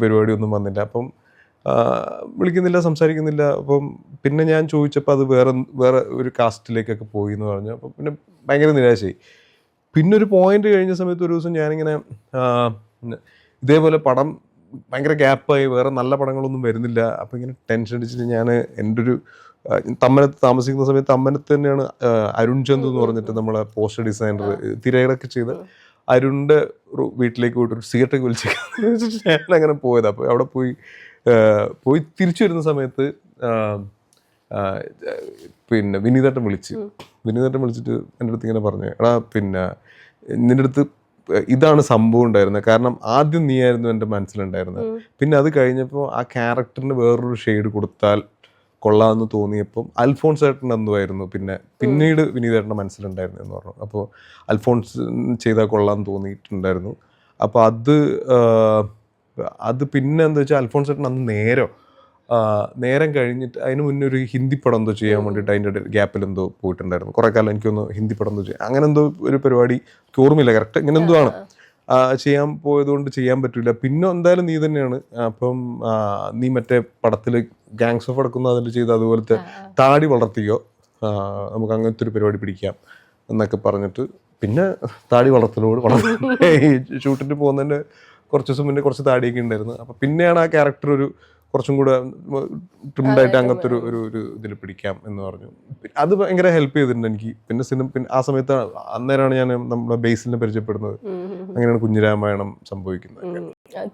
പരിപാടിയൊന്നും വന്നില്ല. അപ്പം വിളിക്കുന്നില്ല, സംസാരിക്കുന്നില്ല. അപ്പം പിന്നെ ഞാൻ ചോദിച്ചപ്പോൾ അത് വേറെ ഒരു കാസ്റ്റിലേക്കൊക്കെ പോയി എന്ന് പറഞ്ഞു. അപ്പം പിന്നെ ഭയങ്കര നിരാശയായി. പിന്നെ ഒരു പോയിന്റ് കഴിഞ്ഞ സമയത്ത് ഒരു ദിവസം ഞാനിങ്ങനെ ഇതേപോലെ പടം ഭയങ്കര ഗ്യാപ്പായി, വേറെ നല്ല പടങ്ങളൊന്നും വരുന്നില്ല. അപ്പം ഇങ്ങനെ ടെൻഷൻ അടിച്ചിട്ട് ഞാൻ എൻ്റെ ഒരു തമ്മനത്ത് താമസിക്കുന്ന സമയത്ത് തമ്മനത്ത് തന്നെയാണ് അരുൺ ചന്തു എന്ന് പറഞ്ഞിട്ട് നമ്മളെ പോസ്റ്റർ ഡിസൈനർ തിരകളൊക്കെ ചെയ്ത് അരുണിൻ്റെ വീട്ടിലേക്ക് പോയിട്ട് ഒരു സിഗരറ്റൊക്കെ വലിച്ചിട്ട് ഞാൻ അങ്ങനെ പോയത്. അപ്പോൾ അവിടെ പോയി തിരിച്ചു വരുന്ന സമയത്ത് പിന്നെ വിനീതേട്ടൻ വിളിച്ചിട്ട് എൻ്റെ അടുത്ത് ഇങ്ങനെ പറഞ്ഞു, എടാ പിന്നെ നിൻ്റെ അടുത്ത് ഇതാണ് സംഭവം ഉണ്ടായിരുന്നത്. കാരണം ആദ്യം നീയായിരുന്നു എൻ്റെ മനസ്സിലുണ്ടായിരുന്നത്, പിന്നെ അത് കഴിഞ്ഞപ്പോൾ ആ ക്യാരക്ടറിന് വേറൊരു ഷെയ്ഡ് കൊടുത്താൽ കൊള്ളാമെന്ന് തോന്നിയപ്പം അൽഫോൺസ് ഏട്ടൻ എന്തുമായിരുന്നു പിന്നീട് വിനീതേട്ടൻ്റെ മനസ്സിലുണ്ടായിരുന്നു എന്ന് പറഞ്ഞു. അപ്പോൾ അൽഫോൺസ് ചെയ്താൽ കൊള്ളാമെന്ന് തോന്നിയിട്ടുണ്ടായിരുന്നു. അപ്പോൾ അത് പിന്നെ എന്താ വെച്ചാൽ അൽഫോൺസ് ഏട്ടൻ അന്ന് നേരം കഴിഞ്ഞിട്ട് അതിന് മുന്നേ ഒരു ഹിന്ദി പടം എന്തോ ചെയ്യാൻ വേണ്ടിയിട്ട് അതിൻ്റെ ഗ്യാപ്പിൽ എന്തോ പോയിട്ടുണ്ടായിരുന്നു. കുറേ കാലം എനിക്കൊന്ന് ഹിന്ദി പടം എന്തോ ചെയ്യാം, അങ്ങനെ എന്തോ ഒരു പരിപാടി, എനിക്ക് ഓർമ്മയില്ല കറക്റ്റ്, ഇങ്ങനെ എന്തോ ആണ്. ചെയ്യാൻ പോയതുകൊണ്ട് ചെയ്യാൻ പറ്റില്ല. പിന്നെ എന്തായാലും നീ തന്നെയാണ്, അപ്പം നീ മറ്റേ പടത്തിൽ ഗാങ്സ് ഓഫ് അടക്കുന്ന അതിൽ ചെയ്ത് അതുപോലത്തെ താടി വളർത്തിയോ, നമുക്ക് അങ്ങനത്തെ ഒരു പരിപാടി പിടിക്കാം എന്നൊക്കെ പറഞ്ഞിട്ട് പിന്നെ താടി ഈ ഷൂട്ടിന് പോകുന്നതിൻ്റെ കുറച്ച് ദിവസം മുന്നേ കുറച്ച് താടിയൊക്കെ ഉണ്ടായിരുന്നു. അപ്പം പിന്നെയാണ് ആ ക്യാരക്ടർ ഒരു കുറച്ചും കൂടെ ട്രിംഡായിട്ട് അങ്ങനത്തെ ഒരു ഇതിൽ പിടിക്കാം എന്ന് പറഞ്ഞു. അത് ഭയങ്കര ഹെൽപ്പ് ചെയ്തിട്ടുണ്ട് എനിക്ക്. പിന്നെ ആ സമയത്ത് അന്നേരമാണ് ഞാൻ നമ്മുടെ ബേസിലിനെ പരിചയപ്പെടുന്നത്. അങ്ങനെയാണ് കുഞ്ഞിരാമായണം സംഭവിക്കുന്നത്.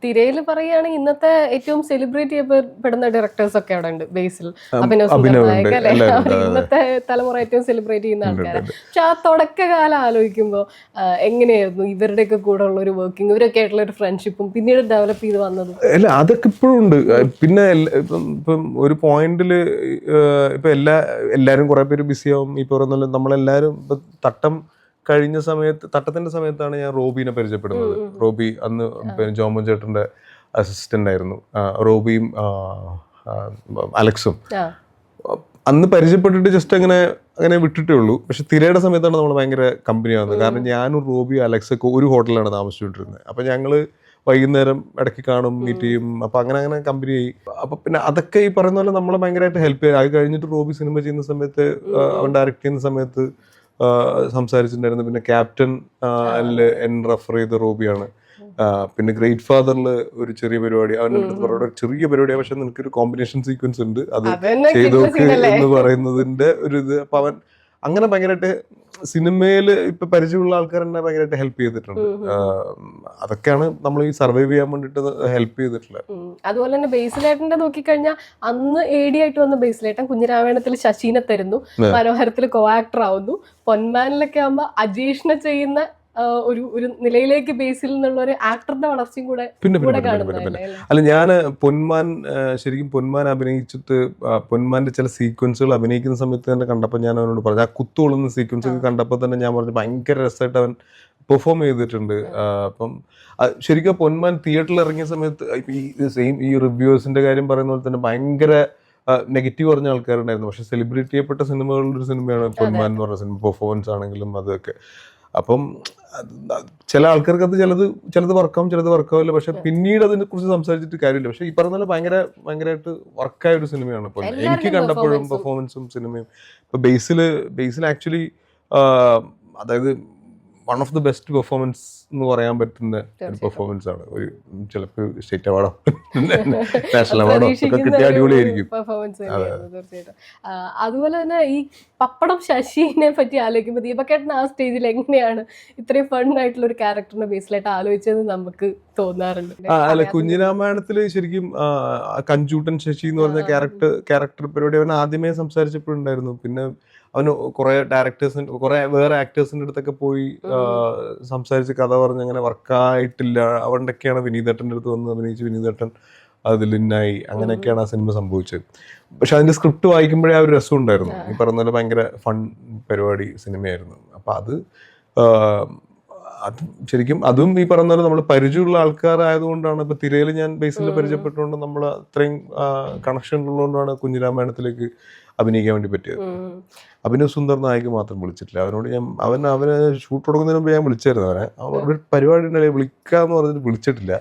തിരയിൽ പറയുകയാണെങ്കിൽ ഇന്നത്തെ ഏറ്റവും സെലിബ്രേറ്റ് ചെയ്യപ്പെടുന്ന ഡയറക്ടേഴ്സ് ഒക്കെ അവിടെ ഉണ്ട്. ബേസിൽ ഇന്നത്തെ തലമുറ ഏറ്റവും സെലിബ്രേറ്റ് ചെയ്യുന്ന ആൾക്കാരാണ്. പക്ഷെ ആ തുടക്കകാലം ആലോചിക്കുമ്പോൾ എങ്ങനെയായിരുന്നു ഇവരുടെയൊക്കെ കൂടെ ഉള്ള ഒരു വർക്കിംഗ്, ഇവരൊക്കെ ആയിട്ടുള്ള ഒരു ഫ്രണ്ട്ഷിപ്പും പിന്നീട് ഡെവലപ്പ് ചെയ്ത് വന്നതും? അല്ല, അതൊക്കെ ഇപ്പോഴും ഉണ്ട്. പിന്നെ ഇപ്പം ഒരു പോയിന്റിൽ ഇപ്പൊ എല്ലാരും കുറെ പേര് ബിസിയാവും. ഈ പറയുന്ന നമ്മളെല്ലാരും ഇപ്പൊ കഴിഞ്ഞ സമയത്ത് തട്ടത്തിന്റെ സമയത്താണ് ഞാൻ റോബിനെ പരിചയപ്പെടുന്നത്. റോബി അന്ന് ജോമോൻ ചേട്ടന്റെ അസിസ്റ്റന്റ് ആയിരുന്നു. റോബിയും അലക്സും അന്ന് പരിചയപ്പെട്ടിട്ട് ജസ്റ്റ് അങ്ങനെ വിട്ടിട്ടേ ഉള്ളൂ. പക്ഷെ തിരയുടെ സമയത്താണ് നമ്മൾ ഭയങ്കര കമ്പനി ആവുന്നത്. കാരണം ഞാനും റോബിയും അലക്സൊക്കെ ഒരു ഹോട്ടലിലാണ് താമസിച്ചുകൊണ്ടിരുന്നത്. അപ്പൊ ഞങ്ങള് വൈകുന്നേരം ഇടയ്ക്ക് കാണും, മീറ്റ് ചെയ്യും. അപ്പൊ അങ്ങനെ കമ്പനി ആയി. അപ്പൊ പിന്നെ അതൊക്കെ ഈ പറയുന്ന പോലെ നമ്മളെ ഭയങ്കരമായിട്ട് ഹെൽപ്പ് ചെയ്യും. അത് കഴിഞ്ഞിട്ട് റോബി സിനിമ ചെയ്യുന്ന സമയത്ത്, അവൻ ഡയറക്ട് ചെയ്യുന്ന സമയത്ത് സംസാരിച്ചിട്ടുണ്ടായിരുന്നു. പിന്നെ ക്യാപ്റ്റൻ എൻ റെഫർ ചെയ്ത റോബിയാണ്. പിന്നെ ഗ്രേറ്റ് ഫാദറിൽ ഒരു ചെറിയ പരിപാടി, അവൻ്റെ അടുത്ത് പറയുന്ന ഒരു ചെറിയ പരിപാടിയാണ്, പക്ഷെ നിനക്കൊരു കോമ്പിനേഷൻ സീക്വൻസ് ഉണ്ട്, അത് ചെയ്ത് നോക്ക് എന്ന് പറയുന്നതിന്റെ ഒരു ഇത്. അപ്പൊ അവൻ അങ്ങനെ ഭയങ്കരമായിട്ട് സിനിമയിൽ ഇപ്പൊ പരിചയമുള്ള ആൾക്കാർ തന്നെ ഭയങ്കരമായിട്ട് ഹെൽപ്പ് ചെയ്തിട്ടുണ്ട്. അതൊക്കെയാണ് നമ്മൾ ഈ സർവൈവ് ചെയ്യാൻ വേണ്ടിട്ട് ഹെൽപ്പ് ചെയ്തിട്ടുള്ളത്. അതുപോലെ തന്നെ ബേസിലേട്ടന്റെ നോക്കിക്കഴിഞ്ഞാൽ അന്ന് AD ആയിട്ട് വന്ന ബേസിലേട്ടൻ കുഞ്ഞിരാമായണത്തിൽ ശശീനെ തരുന്നു, മനോഹരത്തിൽ കോ ആക്ടർ ആവുന്നു, പൊന്മാനിലൊക്കെ ആവുമ്പോ അജീഷിനെ ചെയ്യുന്ന ഒരു നിലയിലേക്ക് ബേസിൽ നിന്നുള്ള ഒരു ആക്ടറിന്റെ വളർച്ചയും കൂടെ അല്ല, ഞാൻ ശരിക്കും പൊന്മാൻ അഭിനയിച്ചിട്ട് പൊന്മാന്റെ ചില സീക്വൻസുകൾ അഭിനയിക്കുന്ന സമയത്ത് തന്നെ കണ്ടപ്പോൾ ഞാൻ അവനോട് പറഞ്ഞു, ആ കുത്തുകൊള്ളുന്ന സീക്വൻസ് ഒക്കെ കണ്ടപ്പോൾ തന്നെ ഞാൻ പറഞ്ഞു ഭയങ്കര രസമായിട്ട് അവൻ പെർഫോം ചെയ്തിട്ടുണ്ട്. അപ്പം ശരിക്കും പൊന്മാൻ തിയേറ്ററിൽ ഇറങ്ങിയ സമയത്ത് ഈ റിവ്യൂസിന്റെ കാര്യം പറയുന്ന പോലെ തന്നെ ഭയങ്കര നെഗറ്റീവ് പറഞ്ഞ ആൾക്കാരുണ്ടായിരുന്നു. പക്ഷെ സെലിബ്രേറ്റ് ചെയ്യപ്പെട്ട സിനിമകളുടെ ഒരു സിനിമയാണ് പൊന്മാൻ എന്ന് പറഞ്ഞ സിനിമ. പെർഫോമൻസ് ആണെങ്കിലും അതൊക്കെ. അപ്പം ചില ആൾക്കാർക്ക് അത് ചിലത് വർക്കാവും, ചിലത് വർക്കാവില്ല. പക്ഷെ പിന്നീട് അതിനെ കുറിച്ച് സംസാരിച്ചിട്ട് കാര്യമില്ല. പക്ഷെ ഈ പറഞ്ഞ പോലെ ഭയങ്കരമായിട്ട് വർക്കായ ഒരു സിനിമയാണ് ഇപ്പോൾ എനിക്ക് കണ്ടപ്പോഴും. പെർഫോമൻസും സിനിമയും ഇപ്പൊ ബേസിൽ ആക്ച്വലി അതായത് one of the best performance എന്ന് പറയാൻ പറ്റുന്ന ഒരു പെർഫോമൻസ് ആണ്. ഒരു ചിലപ്പോൾ സ്റ്റേറ്റ് അവാർഡോ നാഷണൽ അവാർഡോ ഒക്കെ കിട്ടിയ അടിപൊളിയായിരിക്കും. തീർച്ചയായിട്ടും. അതുപോലെ തന്നെ ഈ പപ്പടം ശശിനെ പറ്റി ആലോചിക്കുമ്പോൾ ദീപക്കേട്ടൻ ആ സ്റ്റേജിൽ എങ്ങനെയാണ് ഇത്രയും ഫൺ ആയിട്ടുള്ള ഒരു ക്യാരക്ടറിനെ ബേസിലായിട്ട് ആലോചിച്ചത് നമുക്ക് തോന്നാറുണ്ട്. അല്ല, കുഞ്ഞിരാമായണത്തില് ശരിക്കും കഞ്ചൂട്ടൻ ശശി എന്ന് പറഞ്ഞ ക്യാരക്ടർ പരിപാടി അവൻ ആദ്യമേ സംസാരിച്ചപ്പോഴുണ്ടായിരുന്നു. പിന്നെ അവന് കുറെ വേറെ ആക്ടേഴ്സിന്റെ അടുത്തൊക്കെ പോയി സംസാരിച്ച് കഥ പറഞ്ഞ് അങ്ങനെ വർക്കായിട്ടില്ല. അവണ്ടൊക്കെയാണ് വിനീതേട്ടൻ്റെ അടുത്ത് വന്ന് അഭിനയിച്ച് വിനീതേട്ടൻ അതിൽ ഇന്നായി. അങ്ങനെയൊക്കെയാണ് ആ സിനിമ സംഭവിച്ചത്. പക്ഷെ അതിന്റെ സ്ക്രിപ്റ്റ് വായിക്കുമ്പോഴേ ആ ഒരു രസം ഉണ്ടായിരുന്നു. ഈ പറഞ്ഞ പോലെ ഭയങ്കര ഫൺ പരിപാടി സിനിമയായിരുന്നു. അപ്പൊ അത് ശരിക്കും അതും ഈ പറഞ്ഞ പോലെ നമ്മൾ പരിചയമുള്ള ആൾക്കാരായതുകൊണ്ടാണ്. ഇപ്പൊ തിരയിൽ ഞാൻ ബേസിൽ പരിചയപ്പെട്ടുകൊണ്ട് നമ്മൾ അത്രയും കണക്ഷൻ ഉള്ളതുകൊണ്ടാണ് കുഞ്ഞിരാമായണത്തിലേക്ക് അഭിനയിക്കാൻ വേണ്ടി പറ്റിയത്. അഭിനവ് സുന്ദർ നായിക്ക് മാത്രം വിളിച്ചിട്ടില്ല. അവനോട് അവന് ഷൂട്ട് തുടങ്ങുന്നതിന് മുമ്പ് ഞാൻ വിളിച്ചായിരുന്നു. അവരുടെ പരിപാടി ഉണ്ടല്ലേ വിളിക്കാന്ന് പറഞ്ഞിട്ട് വിളിച്ചിട്ടില്ല.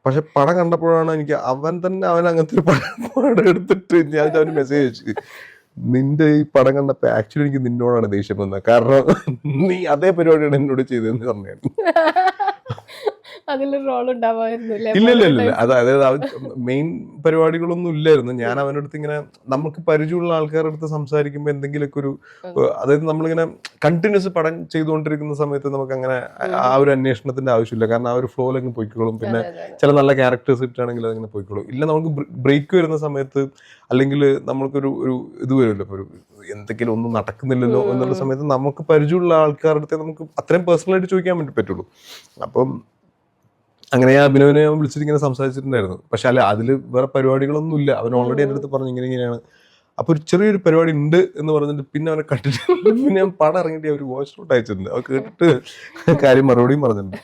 പക്ഷെ പടം കണ്ടപ്പോഴാണ് എനിക്ക് അവൻ അങ്ങനത്തെ ഒരു പടം എടുത്തിട്ട് ഞാൻ അവന് മെസ്സേജ് അയച്ചു, നിന്റെ ഈ പടം കണ്ടപ്പോ ആക്ച്വലി എനിക്ക് നിന്നോടാണ് ദേഷ്യം വന്നത്, കാരണം നീ അതേ പരിപാടിയാണ് എന്നോട് ചെയ്തതെന്ന് പറഞ്ഞു. അതിലൊരു റോൾ ഉണ്ടാവായിരുന്നില്ല. ഇല്ല. അതായത് മെയിൻ പരിപാടികളൊന്നും ഇല്ലായിരുന്നു. ഞാൻ അവൻ്റെ അടുത്ത് ഇങ്ങനെ നമുക്ക് പരിചയമുള്ള ആൾക്കാരുടെ അടുത്ത് സംസാരിക്കുമ്പോൾ എന്തെങ്കിലുമൊക്കെ അതായത് നമ്മളിങ്ങനെ കണ്ടിന്യൂസ് പടം ചെയ്തുകൊണ്ടിരിക്കുന്ന സമയത്ത് നമുക്ക് അങ്ങനെ ആ ഒരു അന്വേഷണത്തിന്റെ ആവശ്യമില്ല. കാരണം ആ ഒരു ഫ്ലോയിലങ്ങ് പോയിക്കോളും. പിന്നെ ചില നല്ല ക്യാരക്ടേഴ്സ് ഇട്ടാണെങ്കിൽ അതിങ്ങനെ പോയിക്കോളും. ഇല്ല, നമുക്ക് ബ്രേക്ക് വരുന്ന സമയത്ത് അല്ലെങ്കിൽ നമ്മൾക്കൊരു ഇത് വരുമല്ലോ, ഒരു എന്തെങ്കിലും ഒന്നും നടക്കുന്നില്ലല്ലോ എന്നുള്ള സമയത്ത് നമുക്ക് പരിചയമുള്ള ആൾക്കാരുടെ അടുത്ത് നമുക്ക് അത്രയും പേഴ്സണലായിട്ട് ചോദിക്കാൻ വേണ്ടി പറ്റുള്ളൂ. അപ്പം അങ്ങനെ ഞാൻ അഭിനവിനെ വിളിച്ചിട്ട് ഇങ്ങനെ സംസാരിച്ചിട്ടുണ്ടായിരുന്നു. പക്ഷെ അല്ല, അതിൽ വേറെ പരിപാടികളൊന്നും ഇല്ല. അവൻ ഓൾറെഡി എൻ്റെ അടുത്ത് പറഞ്ഞു ഇങ്ങനെയാണ്. അപ്പൊ ഒരു ചെറിയൊരു പരിപാടി ഉണ്ട് എന്ന് പറഞ്ഞിട്ട് പിന്നെ അവനെ കണ്ടിട്ട് പിന്നെ ഞാൻ പടം ഇറങ്ങിയിട്ട് ഒരു വോയിസ് നോട്ട് അയച്ചിട്ടുണ്ട്. അവ കേട്ടിട്ട് കാര്യം മറുപടിയും പറഞ്ഞിട്ടുണ്ട്.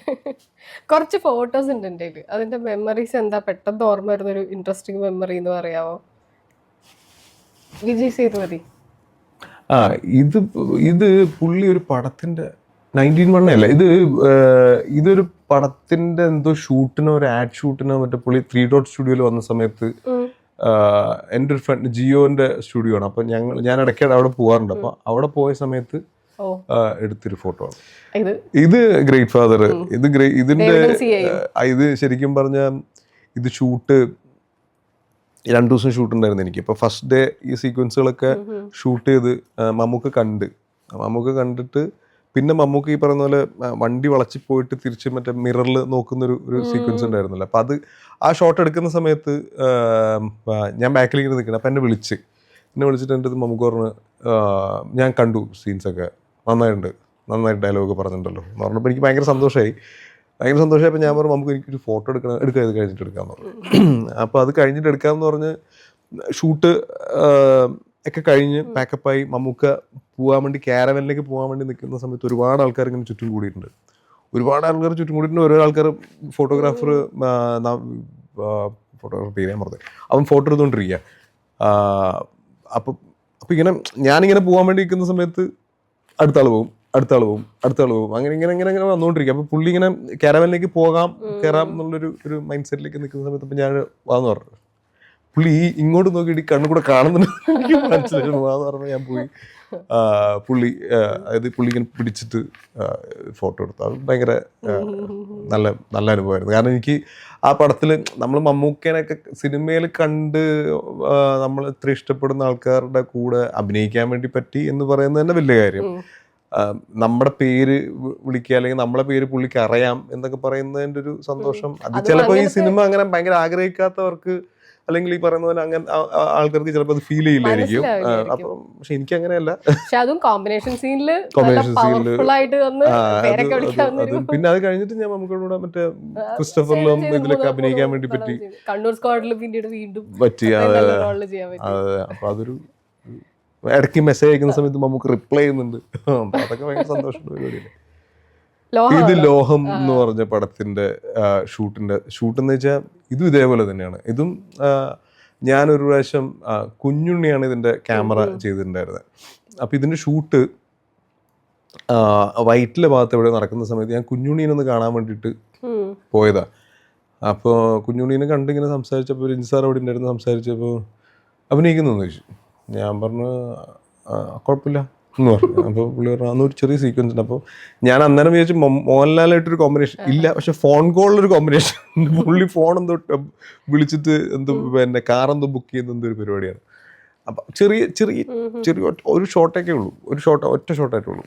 കുറച്ച് ഫോട്ടോസ് ഉണ്ട് എൻ്റെ കയ്യിൽ. അതിന്റെ മെമ്മറീസ് എന്താ പെട്ടെന്ന് ഓർമ്മ വരുന്ന ഒരു ഇൻട്രസ്റ്റിംഗ് മെമ്മറി എന്ന് പറയാമോ? വിജയ് സേതുപതി. ആ ഇത് ഇത് പുള്ളി ഒരു പടത്തിന്റെ 19 അല്ല ഇത് ഇതൊരു പടത്തിന്റെ എന്തോ ഷൂട്ടിനോ ഒരു ആഡ് ഷൂട്ടിനോ മറ്റേ പുള്ളി 3 Dot സ്റ്റുഡിയോയിൽ വന്ന സമയത്ത് എൻ്റെ ഒരു ഫ്രണ്ട് ജിയോന്റെ സ്റ്റുഡിയോ ആണ്. അപ്പൊ ഞാൻ ഇടയ്ക്ക് അവിടെ പോകാറുണ്ട്. അപ്പൊ അവിടെ പോയ സമയത്ത് എടുത്തൊരു ഫോട്ടോ ആണ് ഇത്. ഗ്രേറ്റ് ഫാദർ ഇത് ശരിക്കും പറഞ്ഞ ഇത് ഷൂട്ട് 2 ദിവസം ഷൂട്ട് ഉണ്ടായിരുന്നു എനിക്ക്. ഇപ്പൊ ഫസ്റ്റ് ഡേ ഈ സീക്വൻസുകളൊക്കെ ഷൂട്ട് ചെയ്ത് മമ്മൂക്ക കണ്ടിട്ട് പിന്നെ മമ്മൂക്ക ഈ പറയുന്ന പോലെ വണ്ടി വളച്ച് പോയിട്ട് തിരിച്ച് മറ്റേ മിററിൽ നോക്കുന്നൊരു സീക്വൻസ് ഉണ്ടായിരുന്നല്ലോ. അപ്പൊ അത് ആ ഷോട്ട് എടുക്കുന്ന സമയത്ത് ഞാൻ ബാക്കിലേക്ക് നിൽക്കണം. അപ്പൊ എന്നെ വിളിച്ചിട്ട് എൻ്റെ മമ്മൂക്ക പറഞ്ഞു ഞാൻ കണ്ടു സീൻസൊക്കെ നന്നായിട്ട് ഡയലോഗ് പറഞ്ഞിട്ടുണ്ടല്ലോ എന്ന് പറഞ്ഞപ്പോൾ എനിക്ക് ഭയങ്കര സന്തോഷമായപ്പോൾ ഞാൻ പറഞ്ഞു നമുക്ക് എനിക്കൊരു ഫോട്ടോ എടുക്കാം, ഇത് കഴിഞ്ഞിട്ട് എടുക്കാമെന്ന് പറഞ്ഞു. അപ്പോൾ അത് കഴിഞ്ഞിട്ട് എടുക്കാമെന്ന് പറഞ്ഞ് ഷൂട്ട് ഒക്കെ കഴിഞ്ഞ് പാക്കപ്പായി മമ്മൂക്ക പോകാൻ വേണ്ടി ക്യാരവനിലേക്ക് പോകാൻ വേണ്ടി നിൽക്കുന്ന സമയത്ത് ഒരുപാട് ആൾക്കാർ ഇങ്ങനെ ചുറ്റും കൂടിയിട്ടുണ്ട്. ഓരോ ആൾക്കാർ ഫോട്ടോഗ്രാഫർ പേര് ഞാൻ പറഞ്ഞത് അവൻ ഫോട്ടോ എടുത്തുകൊണ്ടിരിക്കുക. അപ്പോൾ ഇങ്ങനെ ഞാനിങ്ങനെ പോകാൻ വേണ്ടി നിൽക്കുന്ന സമയത്ത് അടുത്ത ആൾ പോവും അങ്ങനെ വന്നുകൊണ്ടിരിക്കുക. അപ്പോൾ പുള്ളി ഇങ്ങനെ ക്യാരവനിലേക്ക് കയറാം എന്നുള്ളൊരു മൈൻഡ് സെറ്റിലേക്ക് നിൽക്കുന്ന സമയത്ത് അപ്പം ഞാൻ വാന്ന് പറഞ്ഞു. പുള്ളി ഇങ്ങോട്ട് നോക്കിയിട്ട് കണ്ണുകൂടെ കാണുന്നുണ്ട് മനസ്സിലായിരുന്നു. വാന്ന് പറഞ്ഞാൽ ഞാൻ പോയി പുള്ളി ഇങ്ങനെ പിടിച്ചിട്ട് ഫോട്ടോ എടുത്തു. അത് ഭയങ്കര നല്ല അനുഭവമായിരുന്നു. കാരണം എനിക്ക് ആ പടത്തിൽ നമ്മൾ മമ്മൂക്കനൊക്കെ സിനിമയിൽ കണ്ട് നമ്മൾ ഇത്ര ഇഷ്ടപ്പെടുന്ന ആൾക്കാരുടെ കൂടെ അഭിനയിക്കാൻ വേണ്ടി പറ്റി എന്ന് പറയുന്നത് തന്നെ വലിയ കാര്യം. നമ്മുടെ പേര് വിളിക്കുക അല്ലെങ്കിൽ നമ്മളെ പേര് പുള്ളിക്ക് അറിയാം എന്നൊക്കെ പറയുന്നതിൻ്റെ ഒരു സന്തോഷം അത് ചിലപ്പോൾ ഈ സിനിമ അങ്ങനെ ഭയങ്കര ആഗ്രഹിക്കാത്തവർക്ക് അല്ലെങ്കിൽ ഈ പറയുന്ന പോലെ അങ്ങനെ ആൾക്കാർക്ക് ചിലപ്പോൾ അത് ഫീൽ ചെയ്യില്ലായിരിക്കും. അപ്പം പക്ഷെ എനിക്ക് അങ്ങനെയല്ല. പിന്നെ അത് കഴിഞ്ഞിട്ട് ഞാൻ നമുക്കൂടെ മറ്റേ ക്രിസ്റ്റഫറിലും ഇതിലൊക്കെ അഭിനയിക്കാൻ വേണ്ടി പറ്റി. അപ്പൊ അതൊരു ഇടയ്ക്ക് മെസ്സേജ് അയക്കുന്ന സമയത്ത് നമുക്ക് റിപ്ലൈ ചെയ്യുന്നുണ്ട്. അതൊക്കെ ഭയങ്കര സന്തോഷമുള്ള പരിപാടിയല്ലേ. ഇത് ലോഹം എന്ന് പറഞ്ഞ പടത്തിന്റെ ഷൂട്ട് എന്ന് വെച്ചാൽ ഇതും ഇതേപോലെ തന്നെയാണ്. ഇതും ഞാനൊരു പ്രാവശ്യം കുഞ്ഞുണ്ണിയാണ് ഇതിന്റെ ക്യാമറ ചെയ്തിട്ടുണ്ടായിരുന്നത്. അപ്പൊ ഇതിന്റെ ഷൂട്ട് വൈറ്റിലെ ഭാഗത്ത് എവിടെ നടക്കുന്ന സമയത്ത് ഞാൻ കുഞ്ഞുണ്ണീനൊന്ന് കാണാൻ വേണ്ടിയിട്ട് പോയതാ. അപ്പോൾ കുഞ്ഞുണ്ണീനെ കണ്ടിങ്ങനെ സംസാരിച്ചപ്പോൾ രഞ്ജി സാർ അവിടെ ഉണ്ടായിരുന്നു. സംസാരിച്ചപ്പോൾ അഭിനയിക്കുന്നു ചോദിച്ചു. ഞാൻ പറഞ്ഞു കുഴപ്പമില്ല എന്ന് പറഞ്ഞു. അപ്പോൾ പുള്ളി പറഞ്ഞു അന്നൊരു ചെറിയ സീക്വൻസ് ഉണ്ട്. അപ്പോൾ ഞാൻ അന്നേരം വിചാരിച്ചു മോഹൻലാലായിട്ടൊരു കോമ്പിനേഷൻ ഇല്ല, പക്ഷെ ഫോൺ കോളിലൊരു കോമ്പിനേഷൻ. പുള്ളി ഫോൺ എന്തോ വിളിച്ചിട്ട് എന്തോ പിന്നെ കാറെന്തോ ബുക്ക് ചെയ്യുന്ന എന്തോ ഒരു പരിപാടിയാണ്. അപ്പം ചെറിയ ഒരു ഷോട്ടൊക്കെ ഉള്ളൂ, ഒറ്റ ഷോട്ടായിട്ടേ ഉള്ളൂ.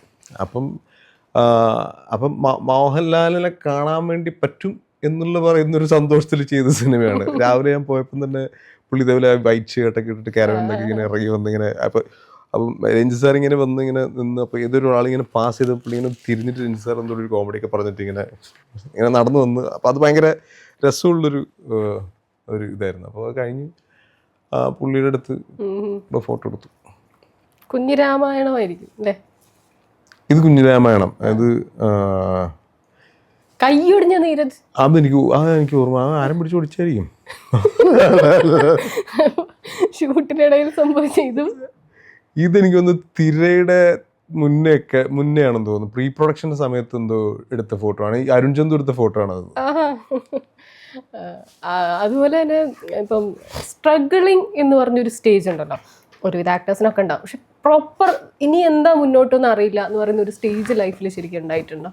അപ്പം മോഹൻലാലിനെ കാണാൻ വേണ്ടി പറ്റും എന്നുള്ള പറയുന്നൊരു സന്തോഷത്തിൽ ചെയ്ത സിനിമയാണ്. രാവിലെ ഞാൻ പോയപ്പം തന്നെ പുള്ളി ഇതേപോലെ വൈറ്റ് ഷർട്ടൊക്കെ ഇട്ടിട്ട് കാരവനിലൊക്കെ ഇങ്ങനെ ഇറങ്ങി വന്നിങ്ങനെ അപ്പം രഞ്ജി സാർ ഇങ്ങനെ നിന്ന് അപ്പോൾ ഏതൊരു ആളിങ്ങനെ പാസ് ചെയ്ത് പുള്ളി ഇങ്ങനെ തിരിഞ്ഞിട്ട് രഞ്ജി സാർ എന്തോ ഒരു കോമഡിയൊക്കെ പറഞ്ഞിട്ട് ഇങ്ങനെ നടന്നു വന്ന്. അപ്പം അത് ഭയങ്കര രസമുള്ളൊരു ഇതായിരുന്നു. അപ്പോൾ അത് കഴിഞ്ഞ് പുള്ളിയുടെ അടുത്ത് ഫോട്ടോ എടുത്തു. കുഞ്ഞിരാമായണമായിരിക്കും അല്ലേ ഇത്? കുഞ്ഞിരാമായണം. അത് കൈയൊടിഞ്ഞ നീരജ്. എനിക്ക് ഓർമ്മ ആരും പിടിച്ച് ഓടിച്ചായിരിക്കും. ഷൂട്ടിനിടയിൽ സംഭവിച്ച ഇതെനിക്കൊന്ന് തിരയുടെ മുന്നേ ആണെന്ന് തോന്നുന്നു. പ്രീ പ്രൊഡക്ഷൻ സമയത്ത് എന്തോ എടുത്ത ഫോട്ടോ ആണ്. ഈ അരുൺ ചന്തു എടുത്ത ഫോട്ടോ ആണ് അത്. അതുപോലെ തന്നെ ഇപ്പം സ്ട്രഗിളിങ് എന്ന് പറഞ്ഞൊരു സ്റ്റേജ് ഉണ്ടല്ലോ, ഒരുവിധ ആക്ടേഴ്സിനൊക്കെ ഉണ്ടാവും. പക്ഷെ പ്രോപ്പർ ഇനി എന്താ മുന്നോട്ടൊന്നും അറിയില്ല എന്ന് പറയുന്ന ഒരു സ്റ്റേജ് ലൈഫിൽ ശരിക്കും ഉണ്ടായിട്ടുണ്ടോ?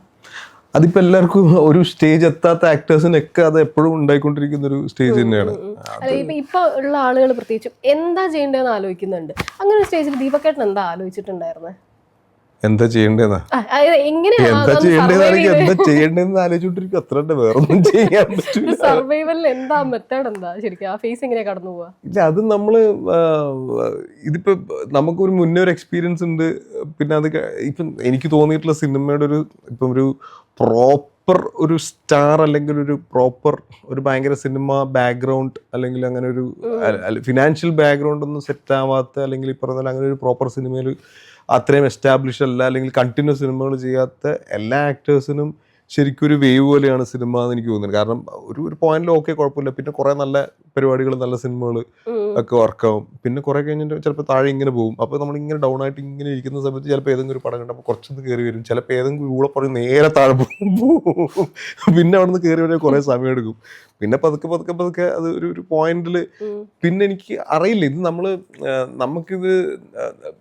അതിപ്പോ എല്ലാവർക്കും ഒരു സ്റ്റേജ് എത്താത്ത ആക്ടേഴ്സിനൊക്കെ അത് എപ്പോഴും ഉണ്ടായിക്കൊണ്ടിരിക്കുന്ന ഒരു സ്റ്റേജ് തന്നെയാണ്. ഇപ്പൊ ഉള്ള ആളുകൾ പ്രത്യേകിച്ചും എന്താ ചെയ്യേണ്ടതെന്ന് ആലോചിക്കുന്നുണ്ട്. അങ്ങനെ ഒരു സ്റ്റേജിൽ ദീപക്കേട്ടൻ എന്താ ആലോചിച്ചിട്ടുണ്ടായിരുന്നത്? എന്താ ചെയ്യേണ്ടതെന്ന് ആലോചിച്ചോണ്ടിരിക്കും. അത്ര വേറൊന്നും ചെയ്യാൻ പറ്റില്ല. സർവൈവലിൽ എന്താ മെത്തേഡ് എന്താ ശരിക്കും? ആ ഫേസ് എങ്ങനെയാ കടന്നു പോവാ? ഇല്ല, അത് നമ്മള് ഇതിപ്പോ നമുക്കൊരു മുന്നേ ഒരു എക്സ്പീരിയൻസ് ഉണ്ട്. പിന്നെ അത് ഇപ്പം എനിക്ക് തോന്നിയിട്ടുള്ള സിനിമയുടെ ഒരു പ്രോപ്പർ ഒരു സ്റ്റാർ അല്ലെങ്കിൽ ഒരു ഭയങ്കര സിനിമ ബാക്ക്ഗ്രൗണ്ട് അല്ലെങ്കിൽ അങ്ങനെ ഒരു ഫിനാൻഷ്യൽ ബാക്ക്ഗ്രൗണ്ട് ഒന്നും സെറ്റ് ആവാത്ത അല്ലെങ്കിൽ ഈ പറഞ്ഞാൽ അങ്ങനെ ഒരു പ്രോപ്പർ സിനിമയിൽ അത്രയും എസ്റ്റാബ്ലിഷ് അല്ല അല്ലെങ്കിൽ കണ്ടിന്യൂസ് സിനിമകൾ ചെയ്യാത്ത എല്ലാ ആക്ടേഴ്സിനും ശരിക്കും ഒരു വേവ് പോലെയാണ് സിനിമ എന്ന് എനിക്ക് തോന്നുന്നത്. കാരണം ഒരു പോയിന്റിൽ ഓക്കെ കുഴപ്പമില്ല, പിന്നെ കുറേ നല്ല പരിപാടികൾ, നല്ല സിനിമകൾ ഒക്കെ വർക്കാവും. പിന്നെ കുറെ കഴിഞ്ഞിട്ട് ചിലപ്പോൾ താഴെ ഇങ്ങനെ പോകും. അപ്പോൾ നമ്മളിങ്ങനെ ഡൗൺ ആയിട്ട് ഇങ്ങനെ ഇരിക്കുന്ന സമയത്ത് ചിലപ്പോൾ ഏതെങ്കിലും ഒരു പടം കണ്ടപ്പോൾ കുറച്ചൊന്ന് കയറി വരും. ചിലപ്പോൾ ഏതെങ്കിലും ഊളെ പറഞ്ഞ് നേരെ താഴെ പോകും. പിന്നെ അവിടെ നിന്ന് കയറി വരാൻ കുറേ സമയം എടുക്കും. പിന്നെ പതുക്കെ അത് ഒരു പോയിന്റിൽ പിന്നെ എനിക്ക് അറിയില്ല, ഇത് നമുക്കിത്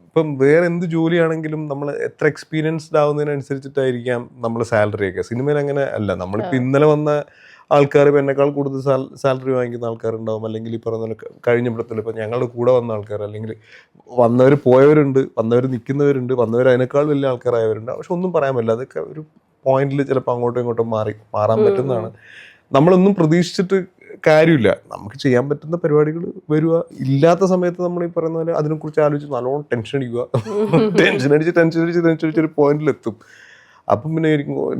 ഇപ്പം വേറെ എന്ത് ജോലിയാണെങ്കിലും നമ്മൾ എത്ര എക്സ്പീരിയൻസ്ഡ് ആവുന്നതിനനുസരിച്ചിട്ടായിരിക്കാം നമ്മൾ സാലറിയൊക്കെ. സിനിമയിൽ അങ്ങനെ അല്ല. നമ്മളിപ്പോൾ ഇന്നലെ വന്ന ആൾക്കാർ ഇപ്പം എന്നെക്കാൾ കൂടുതൽ സാലറി വാങ്ങിക്കുന്ന ആൾക്കാരുണ്ടാവും. അല്ലെങ്കിൽ ഈ പറഞ്ഞ കഴിഞ്ഞ പടത്തിൽ ഇപ്പം ഞങ്ങളുടെ കൂടെ വന്ന ആൾക്കാർ, അല്ലെങ്കിൽ വന്നവർ പോയവരുണ്ട്, വന്നവർ നിൽക്കുന്നവരുണ്ട്, വന്നവർ അതിനേക്കാൾ വലിയ ആൾക്കാരായവരുണ്ട്. പക്ഷെ ഒന്നും പറയാൻ പറ്റില്ല. അതൊക്കെ ഒരു പോയിന്റിൽ ചിലപ്പോൾ അങ്ങോട്ടും ഇങ്ങോട്ടും മാറാൻ പറ്റുന്നതാണ്. നമ്മളൊന്നും പ്രതീക്ഷിച്ചിട്ട് കാര്യമില്ല. നമുക്ക് ചെയ്യാൻ പറ്റുന്ന പരിപാടികൾ വരിക. ഇല്ലാത്ത സമയത്ത് നമ്മൾ ഈ പറയുന്ന പോലെ അതിനെക്കുറിച്ച് ആലോചിച്ച് നല്ലോണം ടെൻഷൻ അടിക്കുക. ടെൻഷൻ അടിച്ച് ഒരു പോയിന്റിലെത്തും. അപ്പം പിന്നെ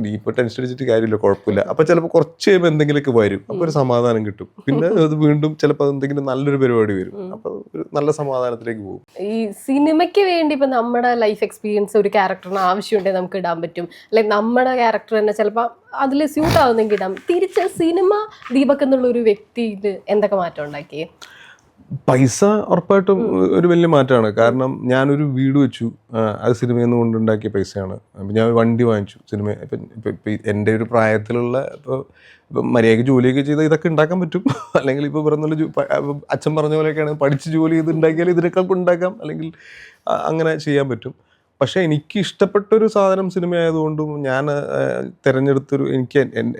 നീ ഇപ്പോൾ ടെൻഷൻ അടിച്ചിട്ട് കാര്യമില്ല, കുഴപ്പമില്ല. അപ്പം ചിലപ്പോൾ കുറച്ച് കഴിയുമ്പോൾ എന്തെങ്കിലുമൊക്കെ വരും. അപ്പോൾ ഒരു സമാധാനം കിട്ടും. പിന്നെ അത് വീണ്ടും ചിലപ്പോൾ എന്തെങ്കിലും നല്ലൊരു പരിപാടി വരും. അപ്പോൾ ഒരു നല്ല സമാധാനത്തിലേക്ക് പോകും. ഈ സിനിമയ്ക്ക് വേണ്ടി ഇപ്പം നമ്മുടെ ലൈഫ് എക്സ്പീരിയൻസ് ഒരു ക്യാരക്ടറിന് ആവശ്യമുണ്ടെങ്കിൽ നമുക്ക് ഇടാൻ പറ്റും. അല്ലെങ്കിൽ നമ്മുടെ ക്യാരക്ടർ തന്നെ ചിലപ്പോൾ അതിൽ സ്യൂട്ട് ആവുന്നെങ്കിൽ ഇടാം. തിരിച്ച് സിനിമ ദീപക് എന്നുള്ള ഒരു വ്യക്തിയിൽ എന്തൊക്കെ മാറ്റം ഉണ്ടാക്കിയേ? പൈസ ഉറപ്പായിട്ടും ഒരു വലിയ മാറ്റമാണ്. കാരണം ഞാനൊരു വീട് വെച്ചു, അത് സിനിമയിൽ നിന്ന് കൊണ്ടുണ്ടാക്കിയ പൈസയാണ്. അപ്പം ഞാൻ വണ്ടി വാങ്ങിച്ചു. സിനിമ ഇപ്പം എൻ്റെ ഒരു പ്രായത്തിലുള്ള ഇപ്പം മര്യാദയ്ക്ക് ജോലിയൊക്കെ ചെയ്താൽ ഇതൊക്കെ ഉണ്ടാക്കാൻ പറ്റും. അല്ലെങ്കിൽ ഇപ്പോൾ പറയുന്ന അച്ഛൻ പറഞ്ഞ പോലെയൊക്കെയാണ് പഠിച്ച് ജോലി ചെയ്ത് ഉണ്ടാക്കിയാൽ ഇതിനേക്കാൾ ഉണ്ടാക്കാം, അല്ലെങ്കിൽ അങ്ങനെ ചെയ്യാൻ പറ്റും. പക്ഷേ എനിക്ക് ഇഷ്ടപ്പെട്ടൊരു സാധനം സിനിമ ആയതുകൊണ്ടും ഞാൻ തിരഞ്ഞെടുത്തൊരു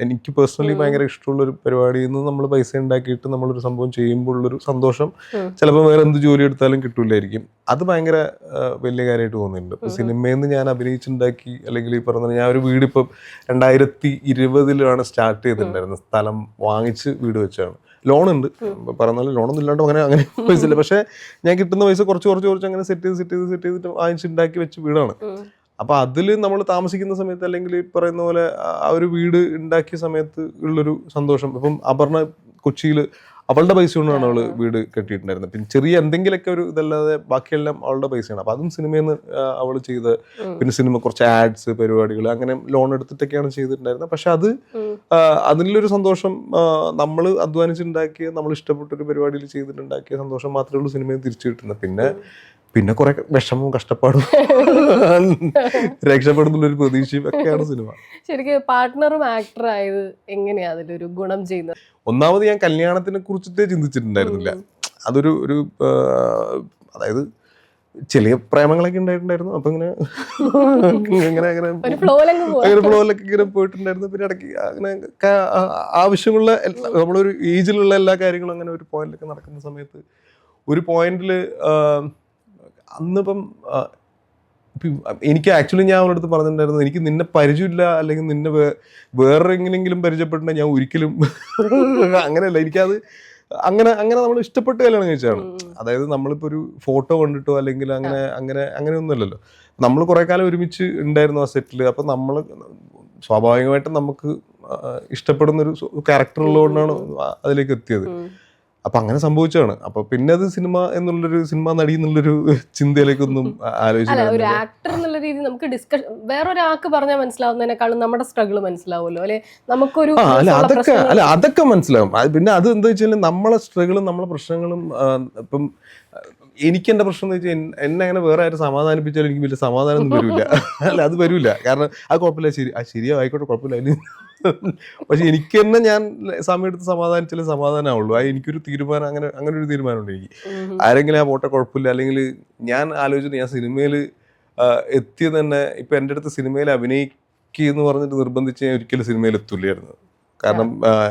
എനിക്ക് പേഴ്സണലി ഭയങ്കര ഇഷ്ടമുള്ളൊരു പരിപാടിയിൽ നിന്ന് നമ്മൾ പൈസ ഉണ്ടാക്കിയിട്ട് നമ്മളൊരു സംഭവം ചെയ്യുമ്പോൾ ഉള്ളൊരു സന്തോഷം ചിലപ്പോൾ വേറെ എന്ത് ജോലി എടുത്താലും കിട്ടൂലായിരിക്കും. അത് ഭയങ്കര വലിയ കാര്യമായിട്ട് തോന്നുന്നുണ്ട്. സിനിമയിൽ നിന്ന് ഞാൻ അഭിനയിച്ചുണ്ടാക്കി, അല്ലെങ്കിൽ ഈ പറഞ്ഞ ഞാൻ ഒരു വീട് ഇപ്പം 2020 സ്റ്റാർട്ട് ചെയ്തിട്ടുണ്ടായിരുന്നത്. സ്ഥലം വാങ്ങിച്ച് വീട് വെച്ചാണ്. ലോണുണ്ട്, പറഞ്ഞാലും ലോണൊന്നും ഇല്ലാണ്ട് അങ്ങനെ പൈസ ഇല്ല. പക്ഷേ ഞാൻ കിട്ടുന്ന പൈസ കുറച്ച് അങ്ങനെ സെറ്റ് ചെയ്തിട്ട് വാങ്ങിച്ചുണ്ടാക്കി വെച്ച് വീടാണ്. അപ്പം അതിൽ നമ്മൾ താമസിക്കുന്ന സമയത്ത്, അല്ലെങ്കിൽ ഈ പറയുന്ന പോലെ ആ ഒരു വീട് ഉണ്ടാക്കിയ സമയത്ത് ഉള്ളൊരു സന്തോഷം. ഇപ്പം അപർണ കൊച്ചിയിൽ അവളുടെ പൈസ കൊണ്ടാണ് അവള് വീട് കെട്ടിയിട്ടുണ്ടായിരുന്നത്. പിന്നെ ചെറിയ എന്തെങ്കിലുമൊക്കെ ഒരു ഇതല്ലാതെ ബാക്കിയെല്ലാം അവളുടെ പൈസയാണ്. അപ്പം അതും സിനിമയിൽ നിന്ന് അവൾ ചെയ്ത്, പിന്നെ സിനിമ കുറച്ച് ആഡ്സ് പരിപാടികൾ അങ്ങനെ ലോൺ എടുത്തിട്ടൊക്കെയാണ് ചെയ്തിട്ടുണ്ടായിരുന്നത്. പക്ഷെ അതിലൊരു സന്തോഷം, നമ്മൾ അധ്വാനിച്ചുണ്ടാക്കിയ, നമ്മൾ ഇഷ്ടപ്പെട്ടൊരു പരിപാടിയിൽ ചെയ്തിട്ടുണ്ടാക്കിയ സന്തോഷം മാത്രമേ ഉള്ളൂ സിനിമയിൽ തിരിച്ചു കിട്ടുന്നത്. പിന്നെ കുറെ വിഷമവും കഷ്ടപ്പാടും രക്ഷപ്പെടുന്നുള്ളൊരു പ്രതീക്ഷയും ഒക്കെയാണ് സിനിമ. ശരിക്കും പാർട്ട്ണറും ആക്ടർ ആയത് എങ്ങനെയാ അതിലൊരു ഗുണം ചെയ്യുന്നത്? ഒന്നാമത് ഞാൻ കല്യാണത്തിനെ കുറിച്ചിട്ടേ ചിന്തിച്ചിട്ടുണ്ടായിരുന്നില്ല. അതൊരു അതായത് ചെറിയ പ്രേമങ്ങളൊക്കെ ഉണ്ടായിട്ടുണ്ടായിരുന്നു. അപ്പൊ അങ്ങനെ ഫ്ലോയിലൊക്കെ ഇങ്ങനെ പോയിട്ടുണ്ടായിരുന്നു. പിന്നെ ഇടയ്ക്ക് അങ്ങനെ ആവശ്യമുള്ള നമ്മളൊരു ഏജിലുള്ള എല്ലാ കാര്യങ്ങളും അങ്ങനെ ഒരു പോയിന്റിലൊക്കെ നടക്കുന്ന സമയത്ത് ഒരു പോയിന്റിൽ അന്നിപ്പം എനിക്ക് ആക്ച്വലി ഞാൻ അവളുടെ അടുത്ത് പറഞ്ഞിട്ടുണ്ടായിരുന്നു, എനിക്ക് നിന്നെ പരിചയമില്ല, അല്ലെങ്കിൽ നിന്നെ വേറെ എങ്ങനെയെങ്കിലും പരിചയപ്പെട്ടിട്ടുണ്ടെങ്കിൽ ഞാൻ ഒരിക്കലും അങ്ങനെയല്ല, എനിക്കത് അങ്ങനെ നമ്മൾ ഇഷ്ടപ്പെട്ട് കല്യാണം കഴിച്ചതാണ്. അതായത് നമ്മളിപ്പോൾ ഒരു ഫോട്ടോ കണ്ടിട്ടോ അല്ലെങ്കിൽ അങ്ങനെയൊന്നുമല്ലല്ലോ. നമ്മൾ കുറേ കാലം ഒരുമിച്ച് ഉണ്ടായിരുന്നു ആ സെറ്റിൽ. അപ്പം നമ്മൾ സ്വാഭാവികമായിട്ടും നമുക്ക് ഇഷ്ടപ്പെടുന്നൊരു ക്യാരക്ടർ ഉള്ളതുകൊണ്ടാണ് അതിലേക്ക് എത്തിയത്. അപ്പൊ അങ്ങനെ സംഭവിച്ചാണ്. അപ്പൊ പിന്നെ അത് സിനിമ നടി എന്നുള്ളൊരു ചിന്തയിലേക്കൊന്നും ആലോചിച്ചില്ല. ഒരു ആക്ടർ എന്നുള്ള രീതി നമുക്ക് വേറൊരാൾക്ക് പറഞ്ഞാൽ മനസ്സിലാവുന്നതിനേക്കാളും നമ്മുടെ സ്ട്രഗിൾ മനസ്സിലാവുമല്ലോ, അല്ലെ? നമുക്കൊരു അതൊക്കെ മനസ്സിലാവും. പിന്നെ അത് എന്താ വെച്ചാൽ നമ്മളെ സ്ട്രഗിളും നമ്മളെ പ്രശ്നങ്ങളും ഇപ്പം എനിക്ക് എൻ്റെ പ്രശ്നം എന്ന് വെച്ചാൽ എന്നെ അങ്ങനെ വേറെ ആരും സമാധാനിപ്പിച്ചാലും എനിക്ക് വലിയ സമാധാനം ഒന്നും വരില്ല. അത് വരില്ല. കാരണം അത് കുഴപ്പമില്ല, ശരിയോ ആയിക്കോട്ടെ, കുഴപ്പമില്ല. പക്ഷെ എനിക്ക് തന്നെ ഞാൻ സമയം എടുത്ത് സമാധാനിച്ചാലേ സമാധാനമാവുള്ളൂ. എനിക്കൊരു തീരുമാനം, അങ്ങനെ ഒരു തീരുമാനമുണ്ട് എനിക്ക്. ആരെങ്കിലും ആ പോട്ടെ കുഴപ്പമില്ല. അല്ലെങ്കിൽ ഞാൻ ആലോചിച്ചിട്ട് ഞാൻ സിനിമയിൽ എത്തിയത് തന്നെ ഇപ്പം എൻ്റെ അടുത്ത് സിനിമയിൽ അഭിനയിക്കുക പറഞ്ഞിട്ട് നിർബന്ധിച്ച് ഞാൻ ഒരിക്കലും സിനിമയിൽ എത്തില്ലായിരുന്നു. കാരണം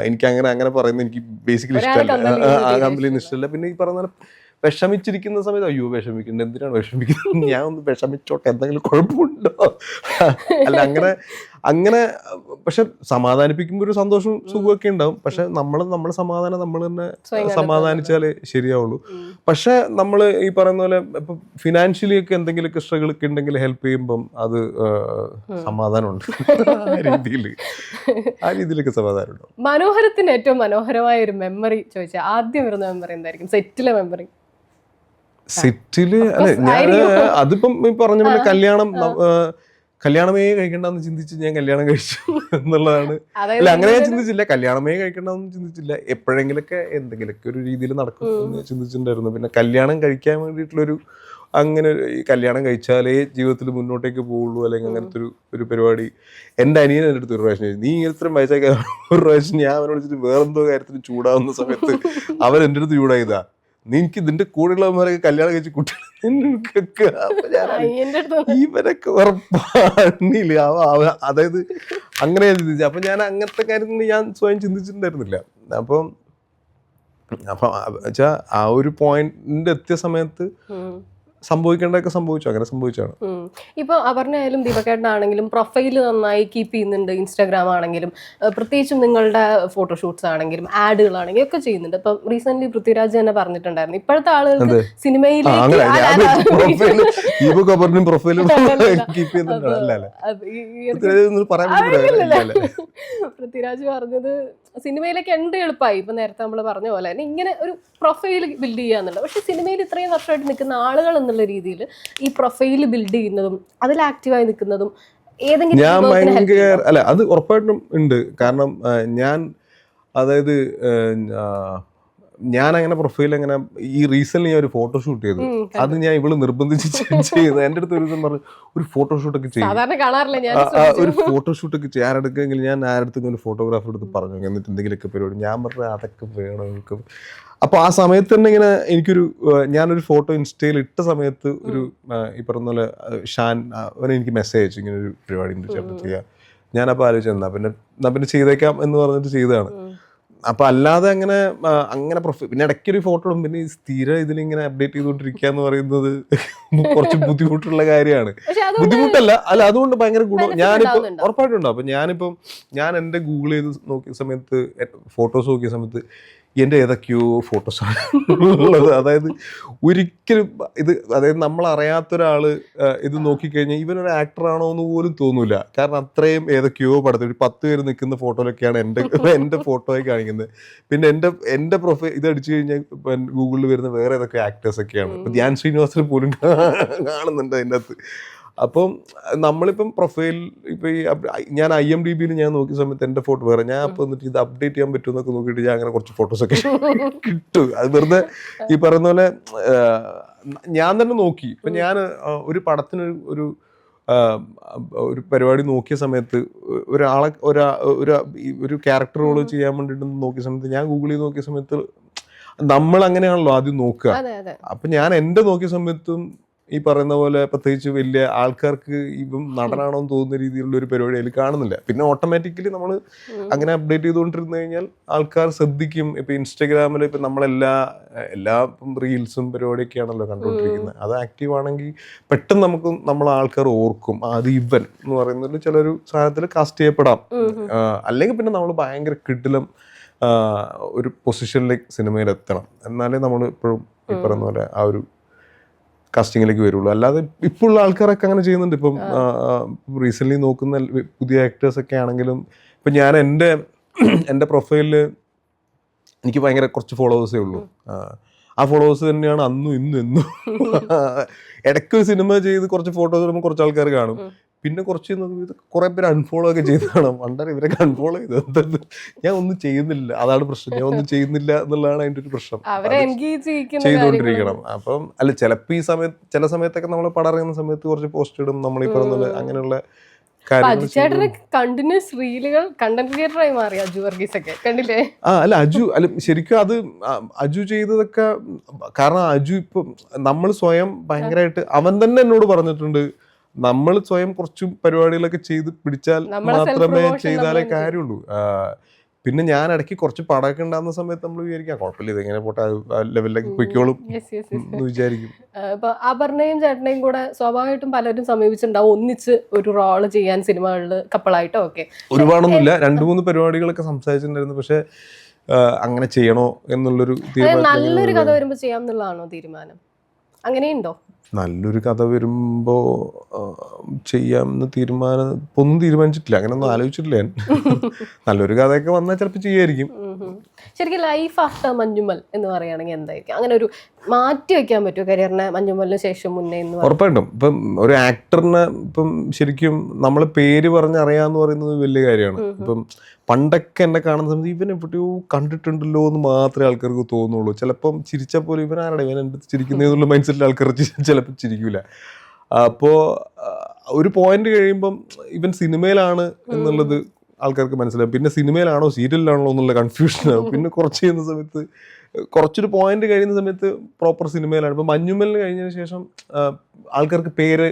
എനിക്ക് അങ്ങനെ പറയുന്നത് എനിക്ക് ബേസിക്കലി ഇഷ്ടമല്ല, ആ കമ്പനിയിൽ ഇഷ്ടമല്ല. പിന്നെ ഈ പറഞ്ഞ വിഷമിച്ചിരിക്കുന്ന സമയത്ത് അയ്യോ വിഷമിക്കുന്നത് എന്തിനാണ് വിഷമിക്കുന്നത്, ഞാൻ ഒന്ന് വിഷമിച്ചോട്ടെ, എന്തെങ്കിലും കുഴപ്പമുണ്ടോ, അല്ല അങ്ങനെ. പക്ഷെ സമാധാനിപ്പിക്കുമ്പോൾ ഒരു സന്തോഷവും സുഖമൊക്കെ ഉണ്ടാവും. പക്ഷെ നമ്മളെ സമാധാനം നമ്മൾ തന്നെ സമാധാനിച്ചാലേ ശരിയാവുള്ളൂ. പക്ഷെ നമ്മൾ ഈ പറയുന്ന പോലെ ഇപ്പൊ ഫിനാൻഷ്യലി ഒക്കെ എന്തെങ്കിലുമൊക്കെ സ്ട്രഗിൾ ഒക്കെ ഉണ്ടെങ്കിൽ ഹെൽപ്പ് ചെയ്യുമ്പം അത് സമാധാനമുണ്ട്. ആ രീതിയിലൊക്കെ സമാധാനം ഉണ്ടാവും. മനോഹരത്തിന് ഏറ്റവും മനോഹരമായ ഒരു മെമ്മറി ചോദിച്ചാൽ ആദ്യം വരുന്ന മെമ്മറി എന്തായിരിക്കും? സെറ്റിലെ മെമ്മറി? സെറ്റില് അല്ലെ, ഞാൻ അതിപ്പം പറഞ്ഞ പോലെ കല്യാണം കല്യാണമേ കഴിക്കണ്ടെന്ന് ചിന്തിച്ച് ഞാൻ കല്യാണം കഴിച്ചു എന്നുള്ളതാണ്. അല്ല, അങ്ങനെ ഞാൻ ചിന്തിച്ചില്ല, കല്യാണമേ കഴിക്കണ്ടെന്ന് ചിന്തിച്ചില്ല. എപ്പോഴെങ്കിലൊക്കെ എന്തെങ്കിലുമൊക്കെ ഒരു രീതിയിൽ നടക്കും എന്ന് ചിന്തിച്ചിട്ടുണ്ടായിരുന്നു. പിന്നെ കല്യാണം കഴിക്കാൻ വേണ്ടിയിട്ടുള്ളൊരു അങ്ങനെ ഈ കല്യാണം കഴിച്ചാലേ ജീവിതത്തിൽ മുന്നോട്ടേക്ക് പോവുള്ളൂ അല്ലെങ്കിൽ അങ്ങനത്തെ ഒരു പരിപാടി എൻ്റെ അനിയൻ എൻ്റെ അടുത്ത് ഒരു പ്രാവശ്യം ചോദിച്ചു. നീ ഇത്രയും വയസ്സൊക്കെ ഒരു പ്രാവശ്യം ഞാൻ അവനെ വിളിച്ചിട്ട് വേറെന്തോ കാര്യത്തിന് ചൂടാവുന്ന സമയത്ത് അവൻ എൻ്റെ അടുത്ത് ചൂടായതാ, നിനക്ക് ഇതിന്റെ കൂടെയുള്ളവന്മാരൊക്കെ കല്യാണം കഴിച്ച് കുട്ടികൾ ഇവരൊക്കെ ഉറപ്പാണില്ല. അതായത് അങ്ങനെ ഞാൻ ചിന്തിച്ചു. അപ്പൊ ഞാൻ അങ്ങനത്തെ കാര്യത്തിൽ ഞാൻ സ്വയം ചിന്തിച്ചിട്ടുണ്ടായിരുന്നില്ല. അപ്പം വെച്ചാ ആ ഒരു പോയിന്റിന്റെ എത്തിയ സമയത്ത് സംഭവിക്കേണ്ടതൊക്കെ സംഭവിച്ചു. അങ്ങനെ സംഭവിച്ചാണ്. ഇപ്പൊ അപർണയായാലും ദീപക്കേട്ടനാണെങ്കിലും പ്രൊഫൈൽ നന്നായി കീപ്പ് ചെയ്യുന്നുണ്ട്. ഇൻസ്റ്റാഗ്രാം ആണെങ്കിലും പ്രത്യേകിച്ചും നിങ്ങളുടെ ഫോട്ടോഷൂട്ട്സ് ആണെങ്കിലും ആഡുകളാണെങ്കിലും ഒക്കെ ചെയ്യുന്നുണ്ട്. ഇപ്പൊ റീസെന്റ് പൃഥ്വിരാജ് തന്നെ പറഞ്ഞിട്ടുണ്ടായിരുന്നു ഇപ്പോഴത്തെ ആളുകൾക്ക് സിനിമയിലേക്ക് പൃഥ്വിരാജ് പറഞ്ഞത് സിനിമയിലേക്ക് എൻട്രി എളുപ്പമായി. ഇപ്പൊ നേരത്തെ നമ്മൾ പറഞ്ഞ പോലെ തന്നെ ഇങ്ങനെ ഒരു പ്രൊഫൈൽ ബിൽഡ് ചെയ്യാന്നുള്ളത്. പക്ഷെ സിനിമയിൽ ഇത്രയും വർഷമായിട്ട് നിൽക്കുന്ന ആളുകൾ എന്നുള്ള രീതിയിൽ ഈ പ്രൊഫൈൽ ബിൽഡ് ചെയ്യുന്നതും അതിൽ ആക്റ്റീവായി നിൽക്കുന്നതും ഏതെങ്കിലും ഞാൻ ഭയങ്കര അല്ല, അത് ഉറപ്പായിട്ടും ഉണ്ട്. കാരണം അതായത് ഞാൻ അങ്ങനെ പ്രൊഫൈൽ അങ്ങനെ ഈ റീസെന്റ് ഞാൻ ഒരു ഫോട്ടോഷൂട്ട് ചെയ്തു. അത് ഞാൻ ഇവള് നിർബന്ധിച്ച് ചെയ്തത്. എൻ്റെ അടുത്ത് ഒരു ദിവസം പറഞ്ഞു ഒരു ഫോട്ടോഷൂട്ടൊക്കെ ചെയ്യും, ഒരു ഫോട്ടോഷൂട്ടൊക്കെ ചെയ്യാനെടുക്കെങ്കിൽ ഞാൻ ആരടുത്ത് ഒരു ഫോട്ടോഗ്രാഫർ എടുത്ത് പറഞ്ഞു എന്നിട്ട് എന്തെങ്കിലുമൊക്കെ പരിപാടി. ഞാൻ പറഞ്ഞത് അതൊക്കെ വേണം. അപ്പൊ ആ സമയത്ത് തന്നെ ഇങ്ങനെ എനിക്കൊരു ഞാനൊരു ഫോട്ടോ ഇൻസ്റ്റയിൽ ഇട്ട സമയത്ത് ഒരു ഈ പറഞ്ഞ പോലെ ഷാൻ അവനെ എനിക്ക് മെസ്സേജ് അയച്ചു, ഇങ്ങനെ ഒരു പരിപാടി ഉണ്ട് ചേട്ടൻ ചെയ്യാം. ഞാനപ്പോൾ ആലോചിച്ചു എന്നാ പിന്നെ ചെയ്തേക്കാം എന്ന് പറഞ്ഞിട്ട് ചെയ്തതാണ്. അപ്പൊ അല്ലാതെ അങ്ങനെ പിന്നെ ഇടയ്ക്കൊരു ഫോട്ടോ ഇടും. പിന്നെ ഈ സ്ഥിരം ഇതിലിങ്ങനെ അപ്ഡേറ്റ് ചെയ്തുകൊണ്ടിരിക്കുക എന്ന് പറയുന്നത് കുറച്ച് ബുദ്ധിമുട്ടുള്ള കാര്യമാണ്. ബുദ്ധിമുട്ടല്ല, അല്ല അതുകൊണ്ട് ഭയങ്കര ഗുണം. ഞാനിപ്പോ ഉറപ്പായിട്ടുണ്ടോ. അപ്പൊ ഞാൻ എന്റെ ഗൂഗിൾ ചെയ്ത് നോക്കിയ സമയത്ത് ഫോട്ടോസ് നോക്കിയ സമയത്ത് എൻ്റെ ഏതൊക്കെയോ ഫോട്ടോസാണ് ഉള്ളത്. അതായത് ഒരിക്കലും അതായത് നമ്മളറിയാത്തൊരാള് ഇത് നോക്കിക്കഴിഞ്ഞാൽ ഇവനൊരു ആക്ടറാണോ എന്ന് പോലും തോന്നൂല. കാരണം അത്രയും ഏതൊക്കെയോ പടത്തിൽ ഒരു 10 പേര് നിൽക്കുന്ന ഫോട്ടോയിലൊക്കെയാണ് എൻ്റെ ഫോട്ടോയിൽ കാണിക്കുന്നത്. പിന്നെ എൻ്റെ പ്രൊഫൈൽ ഇത് അടിച്ചു കഴിഞ്ഞാൽ ഗൂഗിളിൽ വരുന്ന വേറെ ഏതൊക്കെ ആക്ടേഴ്സൊക്കെയാണ്. ഇപ്പം ധ്യാൻ ശ്രീനിവാസനെ പോലും കാണുന്നുണ്ട് അതിൻ്റെ അകത്ത്. അപ്പം നമ്മളിപ്പം പ്രൊഫൈൽ ഇപ്പം ഞാൻ IMDb ഞാൻ നോക്കിയ സമയത്ത് എൻ്റെ ഫോട്ടോ വേറെ. ഞാൻ അപ്പം എന്നിട്ട് ഇത് അപ്ഡേറ്റ് ചെയ്യാൻ പറ്റുമെന്നൊക്കെ നോക്കിയിട്ട് ഞാൻ അങ്ങനെ കുറച്ച് ഫോട്ടോസൊക്കെ കിട്ടും. അത് വെറുതെ ഈ പറയുന്ന പോലെ ഞാൻ തന്നെ നോക്കി. ഇപ്പം ഞാൻ ഒരു പടത്തിന് ഒരു പരിപാടി നോക്കിയ സമയത്ത് ഒരു ക്യാരക്ടർ റോള് ചെയ്യാൻ വേണ്ടിയിട്ട് നോക്കിയ സമയത്ത് ഞാൻ ഗൂഗിളിൽ നോക്കിയ സമയത്ത് നമ്മൾ അങ്ങനെയാണല്ലോ ആദ്യം നോക്കുക. അപ്പം ഞാൻ എൻ്റെ നോക്കിയ സമയത്തും ഈ പറയുന്ന പോലെ പ്രത്യേകിച്ച് വലിയ ആൾക്കാർക്ക് ഇപ്പം നടനാണോ എന്ന് തോന്നുന്ന രീതിയിലുള്ള ഒരു പരിപാടി അതിൽ കാണുന്നില്ല. പിന്നെ ഓട്ടോമാറ്റിക്കലി നമ്മൾ അങ്ങനെ അപ്ഡേറ്റ് ചെയ്തുകൊണ്ടിരുന്നു കഴിഞ്ഞാൽ ആൾക്കാർ ശ്രദ്ധിക്കും. ഇപ്പം ഇൻസ്റ്റഗ്രാമിൽ ഇപ്പം എല്ലാ റീൽസും പരിപാടിയൊക്കെയാണല്ലോ കണ്ടുകൊണ്ടിരിക്കുന്നത്. അത് ആക്റ്റീവ് ആണെങ്കിൽ പെട്ടെന്ന് നമ്മളെ ആൾക്കാർ ഓർക്കും അത് ഇവൻ എന്ന് പറയുന്നതിൽ ചിലൊരു സാധനത്തിൽ കാസ്റ്റ് ചെയ്യപ്പെടാം. അല്ലെങ്കിൽ പിന്നെ നമ്മൾ ഭയങ്കര കിടിലം ഒരു പൊസിഷനിലേക്ക് സിനിമയിൽ എത്തണം. എന്നാലേ നമ്മൾ ഇപ്പോഴും ഈ പറയുന്ന പോലെ ആ ഒരു കാസ്റ്റിങ്ങിലേക്ക് വരുള്ളൂ. അല്ലാതെ ഇപ്പോഴുള്ള ആൾക്കാരൊക്കെ അങ്ങനെ ചെയ്യുന്നുണ്ട്. ഇപ്പം റീസെൻ്റ്ലി നോക്കുന്ന പുതിയ ആക്ടേഴ്സൊക്കെ ആണെങ്കിലും ഇപ്പം ഞാൻ എൻ്റെ പ്രൊഫൈലിൽ എനിക്ക് ഭയങ്കര കുറച്ച് ഫോളോവേഴ്സേ ഉള്ളൂ. ആ ഫോളോവേഴ്സ് തന്നെയാണ് അന്നും ഇന്നും എന്നും. ഇടയ്ക്ക് സിനിമ ചെയ്ത് കുറച്ച് ഫോട്ടോസ് വരുമ്പോൾ കുറച്ച് ആൾക്കാർ കാണും. പിന്നെ കുറച്ച് കുറെ പേര് അൺഫോളോ ഒക്കെ ചെയ്ത് കാണാം. പണ്ടേ ഇവരൊക്കെ അൺഫോളോ ചെയ്ത് ഞാൻ ഒന്നും ചെയ്യുന്നില്ല, അതാണ് പ്രശ്നം. ഞാൻ ഒന്നും ചെയ്യുന്നില്ല എന്നുള്ളതാണ് അതിൻ്റെ ഒരു പ്രശ്നം. ചെയ്തുകൊണ്ടിരിക്കണം. അപ്പം അല്ല ചിലപ്പോൾ ഈ ചില സമയത്തൊക്കെ നമ്മൾ പടം ഇറങ്ങുന്ന സമയത്ത് കുറച്ച് പോസ്റ്റ് ഇടും നമ്മൾ ഈ പറഞ്ഞ അങ്ങനെയുള്ള കണ്ടിന്യൂസ് റീലുകൾ കണ്ടന്റ് ക്രിയേറ്ററായി മാറി അജു വർഗീസ് ഒക്കെ കണ്ടില്ലേ? ശരിക്കും അത് അജു ചെയ്തതൊക്കെ കാരണം അജു ഇപ്പം നമ്മൾ സ്വയം ഭയങ്കരമായിട്ട് അവൻ തന്നെ എന്നോട് പറഞ്ഞിട്ടുണ്ട് നമ്മൾ സ്വയം കുറച്ച് പരിപാടികളൊക്കെ ചെയ്ത് പിടിച്ചാൽ മാത്രമേ ചെയ്താലേ കാര്യമുള്ളൂ. പിന്നെ ഞാൻ ഇടയ്ക്ക് കുറച്ച് പടമൊക്കെ ഉണ്ടാകുന്ന സമയത്ത് നമ്മൾ വിചാരിക്കാം കുഴപ്പമില്ല ഇതെങ്ങനെ പോട്ടെ ലെവലിലേക്ക് പൊയ്ക്കോളും എന്ന് വിചാരിക്കും. ഇപ്പൊ അപർണയും ചേട്ടനെയും കൂടെ സ്വാഭാവികമായിട്ടും പലരും സമീപിച്ചിട്ടുണ്ടാവും ഒന്നിച്ച് ഒരു റോള് ചെയ്യാൻ സിനിമകളിൽ കപ്പിളായിട്ടോ ഒക്കെ. ഒരുപാടൊന്നുമില്ല, 2-3 പരിപാടികളൊക്കെ സംസാരിച്ചിട്ടുണ്ടായിരുന്നു. പക്ഷെ അങ്ങനെ ചെയ്യണോ എന്നുള്ളൊരു നല്ലൊരു കഥ വരുമ്പോ ചെയ്യാം എന്നുള്ളതാണോ തീരുമാനം? അങ്ങനെയുണ്ടോ? നല്ലൊരു കഥ വരുമ്പോ ചെയ്യാമെന്ന് ഒന്നും തീരുമാനിച്ചിട്ടില്ല, അങ്ങനെ ഒന്നും ആലോചിച്ചിട്ടില്ല ഞാൻ. നല്ലൊരു കഥയൊക്കെ വന്നാൽ ചിലപ്പോൾ ചെയ്യായിരിക്കും. ശരിക്കും ലൈഫ് ആഫ്റ്റർ മഞ്ഞുമൽ എന്ന് പറയുകയാണെങ്കിൽ എന്തായിരിക്കും? അങ്ങനെ ഒരു മാറ്റി വെക്കാൻ പറ്റുമോ കരിയറിനെ മഞ്ഞുമലിന് ശേഷം മുന്നേ എന്ന്? ഉറപ്പായിട്ടും. ഇപ്പം ഒരു ആക്ടറിനെ ഇപ്പം ശരിക്കും നമ്മൾ പേര് പറഞ്ഞറിയാന്ന് പറയുന്നത് വലിയ കാര്യമാണ്. ഇപ്പം പണ്ടൊക്കെ എന്നെ കാണുന്ന സമയത്ത് ഇവൻ എവിടെയോ കണ്ടിട്ടുണ്ടല്ലോ എന്ന് മാത്രമേ ആൾക്കാർക്ക് തോന്നുള്ളൂ. ചിലപ്പം ചിരിച്ചാൽ പോലും ഇവൻ ആരുടെ ഇവൻ എൻ്റെ ചിരിക്കുന്നതെന്നുള്ള മൈൻഡ് സെറ്റിൽ ആൾക്കാർ ചിലപ്പോൾ ചിരിക്കൂല. അപ്പോൾ ഒരു പോയിന്റ് കഴിയുമ്പം ഇവൻ സിനിമയിലാണ് എന്നുള്ളത് ആൾക്കാർക്ക് മനസ്സിലാവും. പിന്നെ സിനിമയിലാണോ സീരിയലിലാണോ എന്നുള്ള കൺഫ്യൂഷനാകും. പിന്നെ കുറച്ച് ചെയ്യുന്ന സമയത്ത് കുറച്ചൊരു പോയിന്റ് കഴിയുന്ന സമയത്ത് പ്രോപ്പർ സിനിമയിലാണ്. ഇപ്പം മഞ്ഞുമലിന് കഴിഞ്ഞതിന് ശേഷം ആൾക്കാർക്ക് പേര്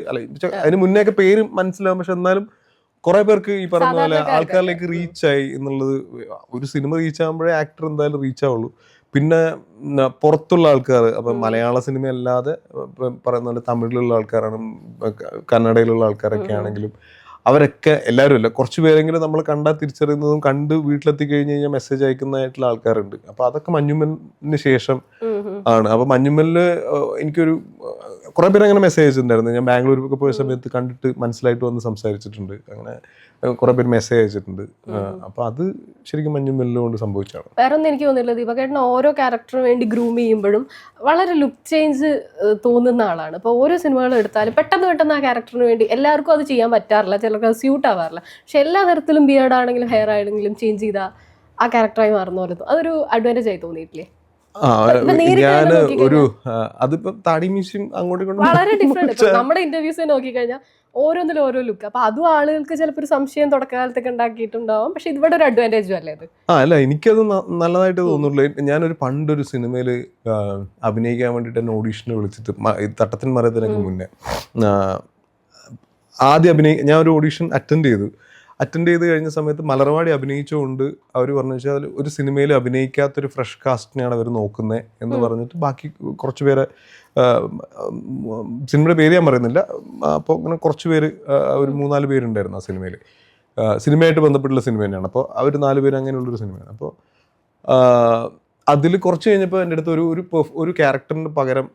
അതിന് മുന്നേ ഒക്കെ പേര് മനസ്സിലാവും. പക്ഷെ എന്നാലും കുറെ പേർക്ക് ഈ പറഞ്ഞ പോലെ ആൾക്കാരിലേക്ക് റീച്ചായി എന്നുള്ളത്. ഒരു സിനിമ റീച്ച് ആകുമ്പോഴേ ആക്ടർ എന്തായാലും റീച്ച് ആവുള്ളൂ. പിന്നെ പുറത്തുള്ള ആൾക്കാർ, അപ്പം മലയാള സിനിമ അല്ലാതെ പറയുന്ന പോലെ തമിഴിലുള്ള ആൾക്കാരാണ്, കന്നഡയിലുള്ള ആൾക്കാരൊക്കെ ആണെങ്കിലും അവരൊക്കെ എല്ലാവരും അല്ല, കുറച്ച് പേരെങ്കിലും നമ്മൾ കണ്ടാൽ തിരിച്ചറിയുന്നതും കണ്ട് വീട്ടിലെത്തി കഴിഞ്ഞ് കഴിഞ്ഞാൽ മെസ്സേജ് അയക്കുന്നതായിട്ടുള്ള ആൾക്കാരുണ്ട്. അപ്പൊ അതൊക്കെ മഞ്ഞുമലിന് ശേഷം ആണ്. അപ്പൊ മഞ്ഞുമലിന് എനിക്കൊരു കുറെ പേര് അങ്ങനെ മെസ്സേജ് അയച്ചിട്ടുണ്ടായിരുന്നു. ഞാൻ ബാംഗ്ലൂരിലൊക്കെ പോയ സമയത്ത് കണ്ടിട്ട് മനസ്സിലായിട്ട് വന്ന് സംസാരിച്ചിട്ടുണ്ട്. അങ്ങനെ കുറെ പേര് മെസ്സേജ് അയച്ചിട്ടുണ്ട്. അപ്പൊ അത് ശരിക്കും മഞ്ഞുമലിനെ കൊണ്ട് സംഭവിച്ചാണ്. വേറെ ഒന്നും എനിക്ക് തോന്നില്ല. ദീപകേട്ടൻ ഓരോ ക്യാരക്ടറിന് വേണ്ടി ഗ്രൂം ചെയ്യുമ്പോഴും വളരെ ലുക്ക് ചേഞ്ച് തോന്നുന്ന ആളാണ്. ഇപ്പോൾ ഓരോ സിനിമകളും എടുത്താലും പെട്ടെന്ന് ആ ക്യാരക്ടറിന് വേണ്ടി എല്ലാവർക്കും അത് ചെയ്യാൻ പറ്റാറില്ല, ചിലർക്ക് അത് സ്യൂട്ട് ആവാറില്ല. പക്ഷെ എല്ലാ തരത്തിലും ബിയർഡ് ആണെങ്കിലും ഹെയർ ആണെങ്കിലും ചേഞ്ച് ചെയ്താൽ ആ ക്യാരക്ടറായി മാറുന്ന പോലെ അതൊരു അഡ്വാൻറ്റേജ് ആയി തോന്നിയിട്ടില്ലേ? ഞാന് ഒരു അതിപ്പോ താടി മീശയും അങ്ങോട്ടും വളരെ ഡിഫറെന്റ്. നമ്മുടെ ഇന്റർവ്യൂസ് നോക്കിക്കഴിഞ്ഞാൽ ഓരോന്നിലും ഓരോ ലുക്ക്. അപ്പൊ അതും ആളുകൾക്ക് ചിലപ്പോൾ ഒരു സംശയം തുടക്കകാലത്തൊക്കെ ഉണ്ടാക്കിയിട്ടുണ്ടാവും. പക്ഷെ ഇവിടെ ഒരു അഡ്വാൻറ്റേജും അല്ലേ അത്? അല്ല, എനിക്കത് നല്ലതായിട്ട് തോന്നുള്ളൂ. ഞാനൊരു പണ്ടൊരു സിനിമയിൽ അഭിനയിക്കാൻ വേണ്ടിയിട്ട് എന്നെ ഓഡീഷന് വിളിച്ചിട്ട് തട്ടത്തിൻ മറയത്തിനൊക്കെ മുന്നേ ആദ്യം ഞാൻ ഒരു ഓഡീഷൻ അറ്റൻഡ് ചെയ്ത് കഴിഞ്ഞ സമയത്ത് മലർവാടി അഭിനയിച്ചുകൊണ്ട് അവർ പറഞ്ഞു വെച്ചാൽ ഒരു സിനിമയിൽ അഭിനയിക്കാത്തൊരു ഫ്രഷ് കാസ്റ്റിനെയാണ് അവർ നോക്കുന്നത് എന്ന് പറഞ്ഞിട്ട് ബാക്കി കുറച്ച് പേരെ, സിനിമയുടെ പേര് ഞാൻ പറയുന്നില്ല, അപ്പോൾ അങ്ങനെ കുറച്ച് പേര്, ഒരു 3-4 പേരുണ്ടായിരുന്നു ആ സിനിമയിൽ. സിനിമയായിട്ട് ബന്ധപ്പെട്ടുള്ള സിനിമ തന്നെയാണ്. അപ്പോൾ അവർ 4 പേര് അങ്ങനെയുള്ളൊരു സിനിമയാണ്. അപ്പോൾ അതിൽ കുറച്ച് കഴിഞ്ഞപ്പോൾ എൻ്റെ അടുത്ത് ഒരു ക്യാരക്ടറിന് പകരം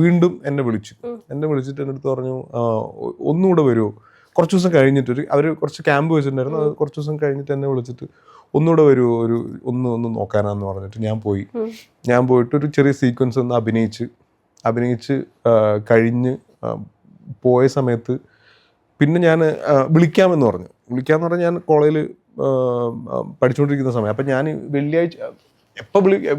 വീണ്ടും എന്നെ വിളിച്ചിട്ട് എൻ്റെ അടുത്ത് പറഞ്ഞു, ഒന്നുകൂടെ വരുമോ, കുറച്ച് ദിവസം കഴിഞ്ഞിട്ട് അവർ കുറച്ച് ക്യാമ്പ് വെച്ചിട്ടുണ്ടായിരുന്നു. അത് കുറച്ച് ദിവസം കഴിഞ്ഞിട്ട് എന്നെ വിളിച്ചിട്ട് ഒന്നുകൂടെ വരുമോ, ഒന്ന് നോക്കാനാന്ന് പറഞ്ഞിട്ട് ഞാൻ പോയിട്ട് ഒരു ചെറിയ സീക്വൻസ് ഒന്ന് അഭിനയിച്ച് കഴിഞ്ഞ് പോയ സമയത്ത് പിന്നെ ഞാൻ വിളിക്കാമെന്ന് പറഞ്ഞ് ഞാൻ കോളേജിൽ പഠിച്ചുകൊണ്ടിരിക്കുന്ന സമയം. അപ്പം ഞാൻ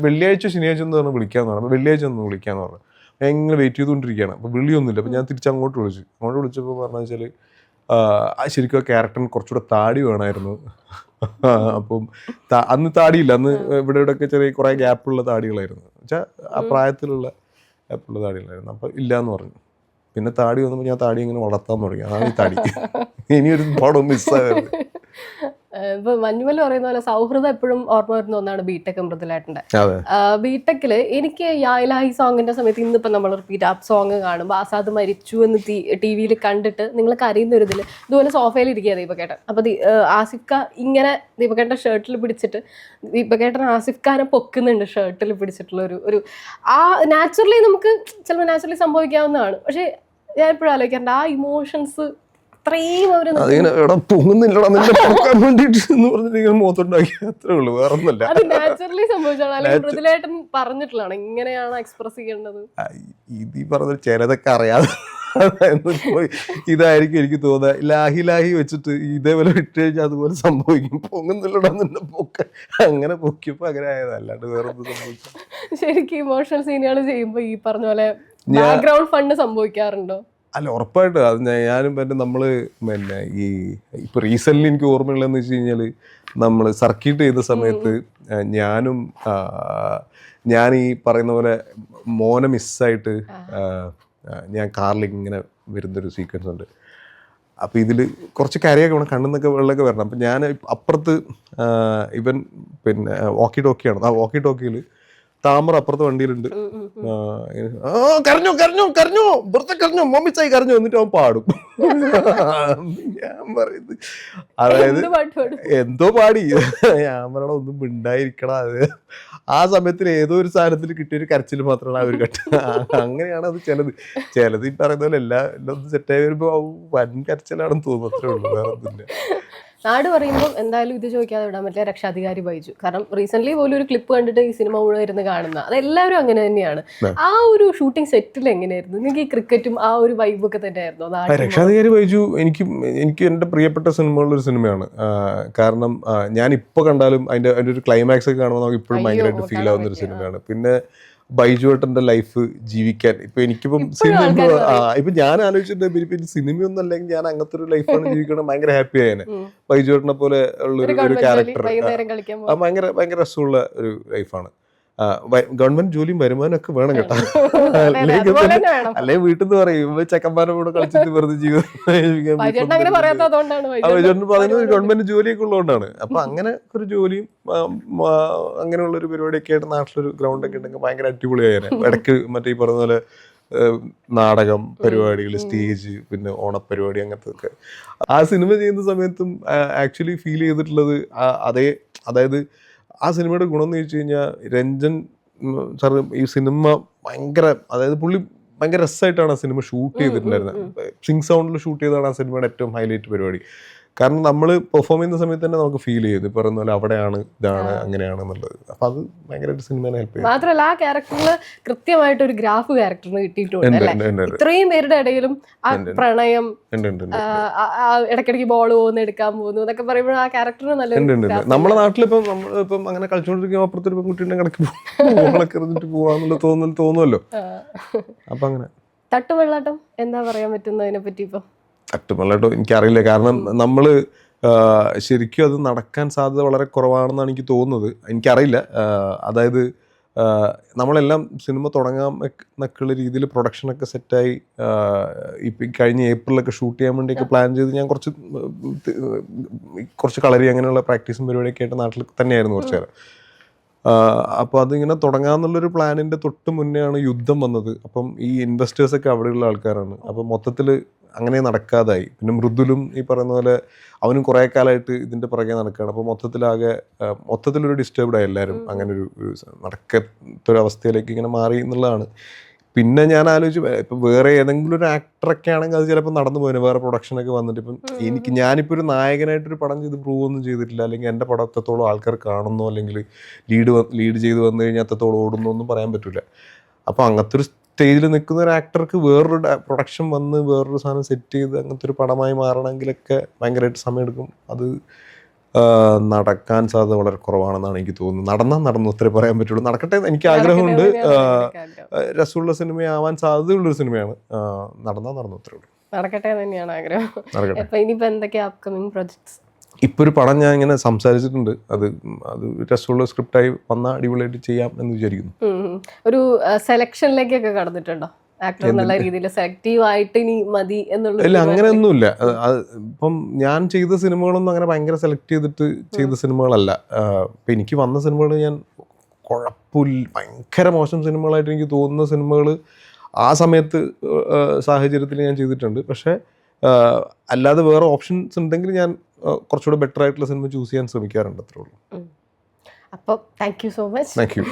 വെള്ളിയാഴ്ച ശനിയാഴ്ച എന്ന് പറഞ്ഞാൽ വിളിക്കാമെന്ന് പറഞ്ഞു. അപ്പോൾ വെള്ളിയാഴ്ച ഒന്ന് വിളിക്കാമെന്ന് പറഞ്ഞു. ഞാൻ ഇങ്ങനെ വെയിറ്റ് ചെയ്തുകൊണ്ടിരിക്കുകയാണ്. അപ്പോൾ വിളിയൊന്നുമില്ല. അപ്പോൾ ഞാൻ തിരിച്ചങ്ങോട്ട് വിളിച്ചപ്പോൾ പറഞ്ഞു വെച്ചാൽ ശരിക്കും ആ ക്യാരക്ടറിന് കുറച്ചുകൂടെ താടി വേണമായിരുന്നു. അപ്പം അന്ന് താടിയില്ല, അന്ന് ഇവിടെയൊക്കെ ചെറിയ കുറേ ഗ്യാപ്പുള്ള താടികളായിരുന്നു. വെച്ചാൽ ആ പ്രായത്തിലുള്ള ഗ്യാപ്പുള്ള താടികളായിരുന്നു. അപ്പം ഇല്ലയെന്ന് പറഞ്ഞു. പിന്നെ താടി വന്നപ്പോൾ ഞാൻ താടി ഇങ്ങനെ വളർത്താൻ തുടങ്ങി. അതാണ് ഈ താടി. ഇനിയൊരു പടം മിസ്സായത്. ഇപ്പൊ മഞ്ഞുമൽ പറയുന്ന പോലെ സൗഹൃദം എപ്പോഴും ഓർമ്മ വരുന്ന ഒന്നാണ് ബിടെക് മൃദുലേട്ടൻ്റെ. ബിടെക്കില് എനിക്ക് യായിലാഹി സോങ്ങിന്റെ സമയത്ത് ഇന്നിപ്പോ നമ്മൾ റിപ്പീറ്റ് ആ സോങ് കാണുമ്പോൾ ആസാദ് മരിച്ചു എന്ന് TV-യിൽ കണ്ടിട്ട് നിങ്ങൾ കരയുന്ന ഒരു ഇതിൽ ഇതുപോലെ സോഫയിൽ ഇരിക്കുക ദീപകേട്ടൻ. അപ്പൊ ആസിഫ് ഖാൻ ഇങ്ങനെ ദീപകേട്ടൻ ഷർട്ടിൽ പിടിച്ചിട്ട് ദീപകേട്ടൻ ആസിഫ് ഖാനെ പൊക്കുന്നുണ്ട് ഷർട്ടിൽ പിടിച്ചിട്ടുള്ള ഒരു ആ നാച്ചുറലി നമുക്ക് ചിലപ്പോൾ നാച്ചുറലി സംഭവിക്കാവുന്നതാണ്. പക്ഷെ ഞാൻ എപ്പോഴും ആലോചിക്കാറുണ്ട് ആ ഇമോഷൻസ് പൊങ്ങുന്നില്ലടാ നിന്നെ പൊക്കാൻ വേണ്ടിട്ട് എന്ന് പറഞ്ഞിട്ട് മുഖത്തുണ്ടാക്കി, അത്രേ ഉള്ളൂ, വേറെ ഒന്നുമല്ല. നാച്ചുറലി സംഭവിച്ചാണ് മൃദുലേട്ടൻ പറഞ്ഞിട്ടുള്ളതാണ് ഇങ്ങനെയാണ് എക്സ്പ്രസ് ചെയ്യേണ്ടത്. ഇത് പറഞ്ഞ ചിലതൊക്കെ അറിയാതെ ഇതായിരിക്കും എനിക്ക് തോന്നുക. ലാഹി വെച്ചിട്ട് ഇതേപോലെ വിട്ട് കഴിഞ്ഞാൽ അതുപോലെ സംഭവിക്കും. പൊങ്ങുന്നില്ലടാ നിന്നെ പൊക്ക, അങ്ങനെ പൊക്കിയപ്പോ അങ്ങനെ ആയത്, അല്ലാണ്ട് വേറെ ഒന്നും സംഭവിച്ചു. ശരിക്കും ഇമോഷണൽ സീനുകൾ ചെയ്യുമ്പോ ഈ പറഞ്ഞ പോലെ ബാക്ക്ഗ്രൗണ്ട് ഫണ്ട് സംഭവിക്കാറുണ്ടോ? അല്ല, ഉറപ്പായിട്ടും. അത് ഞാനും നമ്മള് ഈ ഇപ്പൊ റീസെന്റ് എനിക്ക് ഓർമ്മയുള്ളതെന്ന് വെച്ച് കഴിഞ്ഞാല് നമ്മൾ സർക്യൂട്ട് ചെയ്ത സമയത്ത് ഞാൻ ഈ പറയുന്ന പോലെ മോനെ മിസ്സായിട്ട് ഞാൻ കാറിൽ ഇങ്ങനെ വരുന്നൊരു സീക്വൻസ് ഉണ്ട്. അപ്പോൾ ഇതിൽ കുറച്ച് കരയൊക്കെ വേണം, കണ്ണിന്നൊക്കെ വെള്ളമൊക്കെ വരണം. അപ്പം ഞാൻ അപ്പുറത്ത് ഇവൻ വോക്കി ടോക്കിയാണ്. ആ വോക്കി ടോക്കിയിൽ താമര അപ്പുറത്തെ വണ്ടിയിലുണ്ട്. കരഞ്ഞു പുറത്തെ കരഞ്ഞു മമ്മിച്ചായി കരഞ്ഞു എന്നിട്ട് അവൻ പാടും. ഞാൻ പറയുന്നത് അതായത് എന്തോ പാടി. ഞാൻ പറയണ ഒന്നും മിണ്ടായിരിക്കണം. അത് ആ സമയത്തിൽ ഏതോ ഒരു സാധനത്തിൽ കിട്ടിയൊരു കരച്ചിൽ മാത്രമാണ് അവർ കെട്ട. അങ്ങനെയാണ് അത്. ചിലത് ഈ പറയുന്ന പോലെ എല്ലാം സെറ്റായി വരുമ്പോ വൻ കരച്ചിലാണെന്ന് തോന്നുന്നു. അത്രേ ഉള്ളൂ, വേറെ ഒന്നുമില്ല. നാട് പറയുമ്പോൾ എന്തായാലും ഇത് ചോദിക്കാതെ വിടാൻ പറ്റില്ല, രക്ഷാധികാരി ബൈജു. കാരണം റീസെന്റ് പോലും ഒരു ക്ലിപ്പ് കണ്ടിട്ട് ഈ സിനിമ മുഴുവൻ ഇരുന്ന് കാണുന്ന അതെല്ലാവരും അങ്ങനെ തന്നെയാണ്. ആ ഒരു ഷൂട്ടിംഗ് സെറ്റിൽ എങ്ങനെയായിരുന്നു? നിങ്ങൾക്ക് ഈ ക്രിക്കറ്റും ആ ഒരു വൈബൊക്കെ തന്നെയായിരുന്നു? രക്ഷാധികാരി ബൈജു എനിക്ക് എൻ്റെ പ്രിയപ്പെട്ട സിനിമകളിലൊരു സിനിമയാണ്. കാരണം ഞാൻ ഇപ്പോൾ കണ്ടാലും അതിൻ്റെ ഒരു ക്ലൈമാക്സ് ഒക്കെ കാണുമ്പോൾ നമുക്ക് ഇപ്പോഴും ഭയങ്കരമായിട്ട് ഫീൽ ആവുന്ന ഒരു സിനിമയാണ്. പിന്നെ ബൈജു ഏട്ടൻ്റെ ലൈഫ് ജീവിക്കാൻ ഇപ്പൊ എനിക്കിപ്പം സിനിമ ഇപ്പൊ ഞാൻ ആലോചിച്ചിട്ടുണ്ട് സിനിമയൊന്നും അല്ലെങ്കിൽ ഞാൻ അങ്ങനത്തെ ഒരു ലൈഫാണ് ജീവിക്കണം, ഭയങ്കര ഹാപ്പി ആയേനെ. ബൈജു ഏട്ടനെ പോലെ ഉള്ള ഒരു ക്യാരക്ടർ ഭയങ്കര ഭയങ്കര രസമുള്ള ഒരു ലൈഫാണ്. ഗവൺമെന്റ് ജോലിയും വരുമാനമൊക്കെ വേണം കേട്ടോ, അല്ലെങ്കിൽ വീട്ടിൽ നിന്ന് പറയും ചെക്കന്മാരുടെ കൂടെ കളിച്ചിട്ട് വെറുതെ ജീവിതം പറയുന്നത് ഗവൺമെന്റ് ജോലിയൊക്കെ ഉള്ളതുകൊണ്ടാണ്. അപ്പൊ അങ്ങനെ ഒരു ജോലിയും അങ്ങനെയുള്ള ഒരു പരിപാടിയൊക്കെ ആയിട്ട് നാട്ടിലൊരു ഗ്രൗണ്ട് ഒക്കെ ഉണ്ടെങ്കിൽ ഭയങ്കര അടിപൊളിയായേനെ. ഇടയ്ക്ക് മറ്റേ ഈ പറഞ്ഞ പോലെ നാടകം പരിപാടികൾ, സ്റ്റേജ്, പിന്നെ ഓണപ്പരിപാടി, അങ്ങനത്തെ ഒക്കെ ആ സിനിമ ചെയ്യുന്ന സമയത്തും ആക്ച്വലി ഫീൽ ചെയ്തിട്ടുള്ളത് അതായത് ആ സിനിമയുടെ ഗുണം എന്ന് ചോദിച്ചു കഴിഞ്ഞാൽ രഞ്ജൻ സാർ ഈ സിനിമ പുള്ളി ഭയങ്കര രസമായിട്ടാണ് ആ സിനിമ ഷൂട്ട് ചെയ്തിട്ടുണ്ടായിരുന്നത്. സിംഗ് സൗണ്ടിൽ ഷൂട്ട് ചെയ്തതാണ് ആ സിനിമയുടെ ഏറ്റവും ഹൈലൈറ്റ് പരിപാടി. കാരണം നമ്മൾ പെർഫോം ചെയ്യുന്ന സമയത്ത് തന്നെ നമുക്ക് ഫീൽ ചെയ്തു പറയുന്ന പോലെ അവിടെയാണ്, ഇതാണ്, അങ്ങനെയാണ് എന്നുള്ളത്. അപ്പൊ അത് ഭയങ്കരമായിട്ട് സിനിമയെ ഹെൽപ്പ് ചെയ്യും. മാത്രമല്ല ആ ക്യാരക്ടറിന് കൃത്യമായിട്ട് ഒരു ഗ്രാഫ് ക്യാരക്ടറിന് കിട്ടിയിട്ടുണ്ട്. ഇത്രയും പേരുടെ ഇടയിലും ആ പ്രണയം, ഇടയ്ക്കിടയ്ക്ക് ബോൾ പോകുന്നു, എടുക്കാൻ പോകുന്നു എന്നൊക്കെ പറയുമ്പോൾ ആ ക്യാരക്ടറിന് നല്ല. നമ്മുടെ നാട്ടിലിപ്പം അങ്ങനെ കളിച്ചോണ്ടിരിക്കുമ്പോൾ അപ്പുറത്തൊരു പെൺകുട്ടീനെ കിടക്കി ബോളൊക്കെ എറിഞ്ഞിട്ട് പോവാന്നുള്ള തോന്നുമല്ലോ. അപ്പൊ അങ്ങനെ തട്ടുവെള്ളാട്ടം എന്താ പറയാൻ പറ്റുന്നതിനെ പറ്റി? ഇപ്പം തട്ടുമല്ലാട്ടോ എനിക്കറിയില്ല. കാരണം നമ്മൾ ശരിക്കും അത് നടക്കാൻ സാധ്യത വളരെ കുറവാണെന്നാണ് എനിക്ക് തോന്നുന്നത്. എനിക്കറിയില്ല. അതായത് നമ്മളെല്ലാം സിനിമ തുടങ്ങാൻ എന്നൊക്കെയുള്ള രീതിയിൽ പ്രൊഡക്ഷനൊക്കെ സെറ്റായി ഇപ്പം കഴിഞ്ഞ ഏപ്രിലൊക്കെ ഷൂട്ട് ചെയ്യാൻ വേണ്ടിയൊക്കെ പ്ലാൻ ചെയ്ത് ഞാൻ കുറച്ച് കളരി അങ്ങനെയുള്ള പ്രാക്ടീസും പരിപാടിയൊക്കെ ആയിട്ട് നാട്ടിൽ തന്നെയായിരുന്നു കുറച്ച് നേരം. അപ്പോൾ അതിങ്ങനെ തുടങ്ങാമെന്നുള്ളൊരു പ്ലാനിൻ്റെ തൊട്ട് മുന്നെയാണ് യുദ്ധം വന്നത്. അപ്പം ഈ ഇൻവെസ്റ്റേഴ്സൊക്കെ അവിടെയുള്ള ആൾക്കാരാണ്. അപ്പം മൊത്തത്തിൽ അങ്ങനെ നടക്കാതായി. പിന്നെ മൃദുലും ഈ പറയുന്ന പോലെ അവനും കുറേ കാലമായിട്ട് ഇതിൻ്റെ പുറകെ നടക്കുകയാണ്. അപ്പോൾ മൊത്തത്തിലൊരു ഡിസ്റ്റർബ്ഡായി എല്ലാവരും. അങ്ങനെ ഒരു നടക്കത്തൊരവസ്ഥയിലേക്ക് ഇങ്ങനെ മാറി എന്നുള്ളതാണ്. പിന്നെ ഞാൻ ആലോചിച്ചു ഇപ്പം വേറെ ഏതെങ്കിലും ഒരു ആക്ടറൊക്കെ ആണെങ്കിൽ അത് ചിലപ്പോൾ നടന്നു പോയത്, വേറെ പ്രൊഡക്ഷനൊക്കെ വന്നിട്ട്. ഇപ്പം ഞാനിപ്പോൾ ഒരു നായകനായിട്ടൊരു പടം ചെയ്ത് പ്രൂവ് ഒന്നും ചെയ്തിട്ടില്ല, അല്ലെങ്കിൽ എൻ്റെ പടം എത്രത്തോളം ആൾക്കാർ കാണുന്നോ അല്ലെങ്കിൽ ലീഡ് ചെയ്ത് വന്നു കഴിഞ്ഞാൽ എത്രത്തോളം ഓടുന്നോ ഒന്നും പറയാൻ പറ്റില്ല. അപ്പോൾ അങ്ങനത്തെ ഒരു സ്റ്റേജിൽ നിൽക്കുന്ന ഒരു ആക്ടർക്ക് വേറൊരു പ്രൊഡക്ഷൻ വന്ന് വേറൊരു സാധനം സെറ്റ് ചെയ്ത് അങ്ങനത്തെ ഒരു പടമായി മാറണമെങ്കിലൊക്കെ ഭയങ്കരമായിട്ട് സമയമെടുക്കും. അത് നടക്കാൻ സാധ്യത വളരെ കുറവാണെന്നാണ് എനിക്ക് തോന്നുന്നത്. നടന്നു അത്രേ പറയാൻ പറ്റുള്ളൂ. നടക്കട്ടെ, എനിക്ക് ആഗ്രഹമുണ്ട്. രസമുള്ള സിനിമയാവാൻ സാധ്യതയുള്ളൊരു സിനിമയാണ്. നടന്നു അത്രേ ഉള്ളൂ. നടക്കട്ടെ തന്നെയാണ് ആഗ്രഹം. ഇപ്പോൾ ഒരു പടം ഞാൻ ഇങ്ങനെ സംസാരിച്ചിട്ടുണ്ട്. അത് രസമുള്ള സ്ക്രിപ്റ്റായി വന്നാൽ അടിപൊളിയായിട്ട് ചെയ്യാം എന്ന് വിചാരിക്കുന്നു. ഒരു സെലക്ഷനിലേക്കൊക്കെ കടന്നിട്ടുണ്ടോ? ഇല്ല, അങ്ങനെയൊന്നുമില്ല. ഇപ്പം ഞാൻ ചെയ്ത സിനിമകളൊന്നും അങ്ങനെ ഭയങ്കര സെലക്ട് ചെയ്തിട്ട് ചെയ്ത സിനിമകളല്ല. ഇപ്പം എനിക്ക് വന്ന സിനിമകൾ ഞാൻ കുഴപ്പമില്ല, ഭയങ്കര മോശം സിനിമകളായിട്ട് എനിക്ക് തോന്നുന്ന സിനിമകൾ ആ സമയത്ത് സാഹചര്യത്തിൽ ഞാൻ ചെയ്തിട്ടുണ്ട്. പക്ഷേ അല്ലാതെ വേറെ ഓപ്ഷൻസ് ഉണ്ടെങ്കിൽ ഞാൻ കുറച്ചുകൂടെ ബെറ്റർ ആയിട്ടുള്ള സിനിമ ചൂസ് ചെയ്യാൻ ശ്രമിക്കാറുണ്ട്. അത്രേ ഉള്ളൂ. അപ്പോൾ thank you so much. Thank you.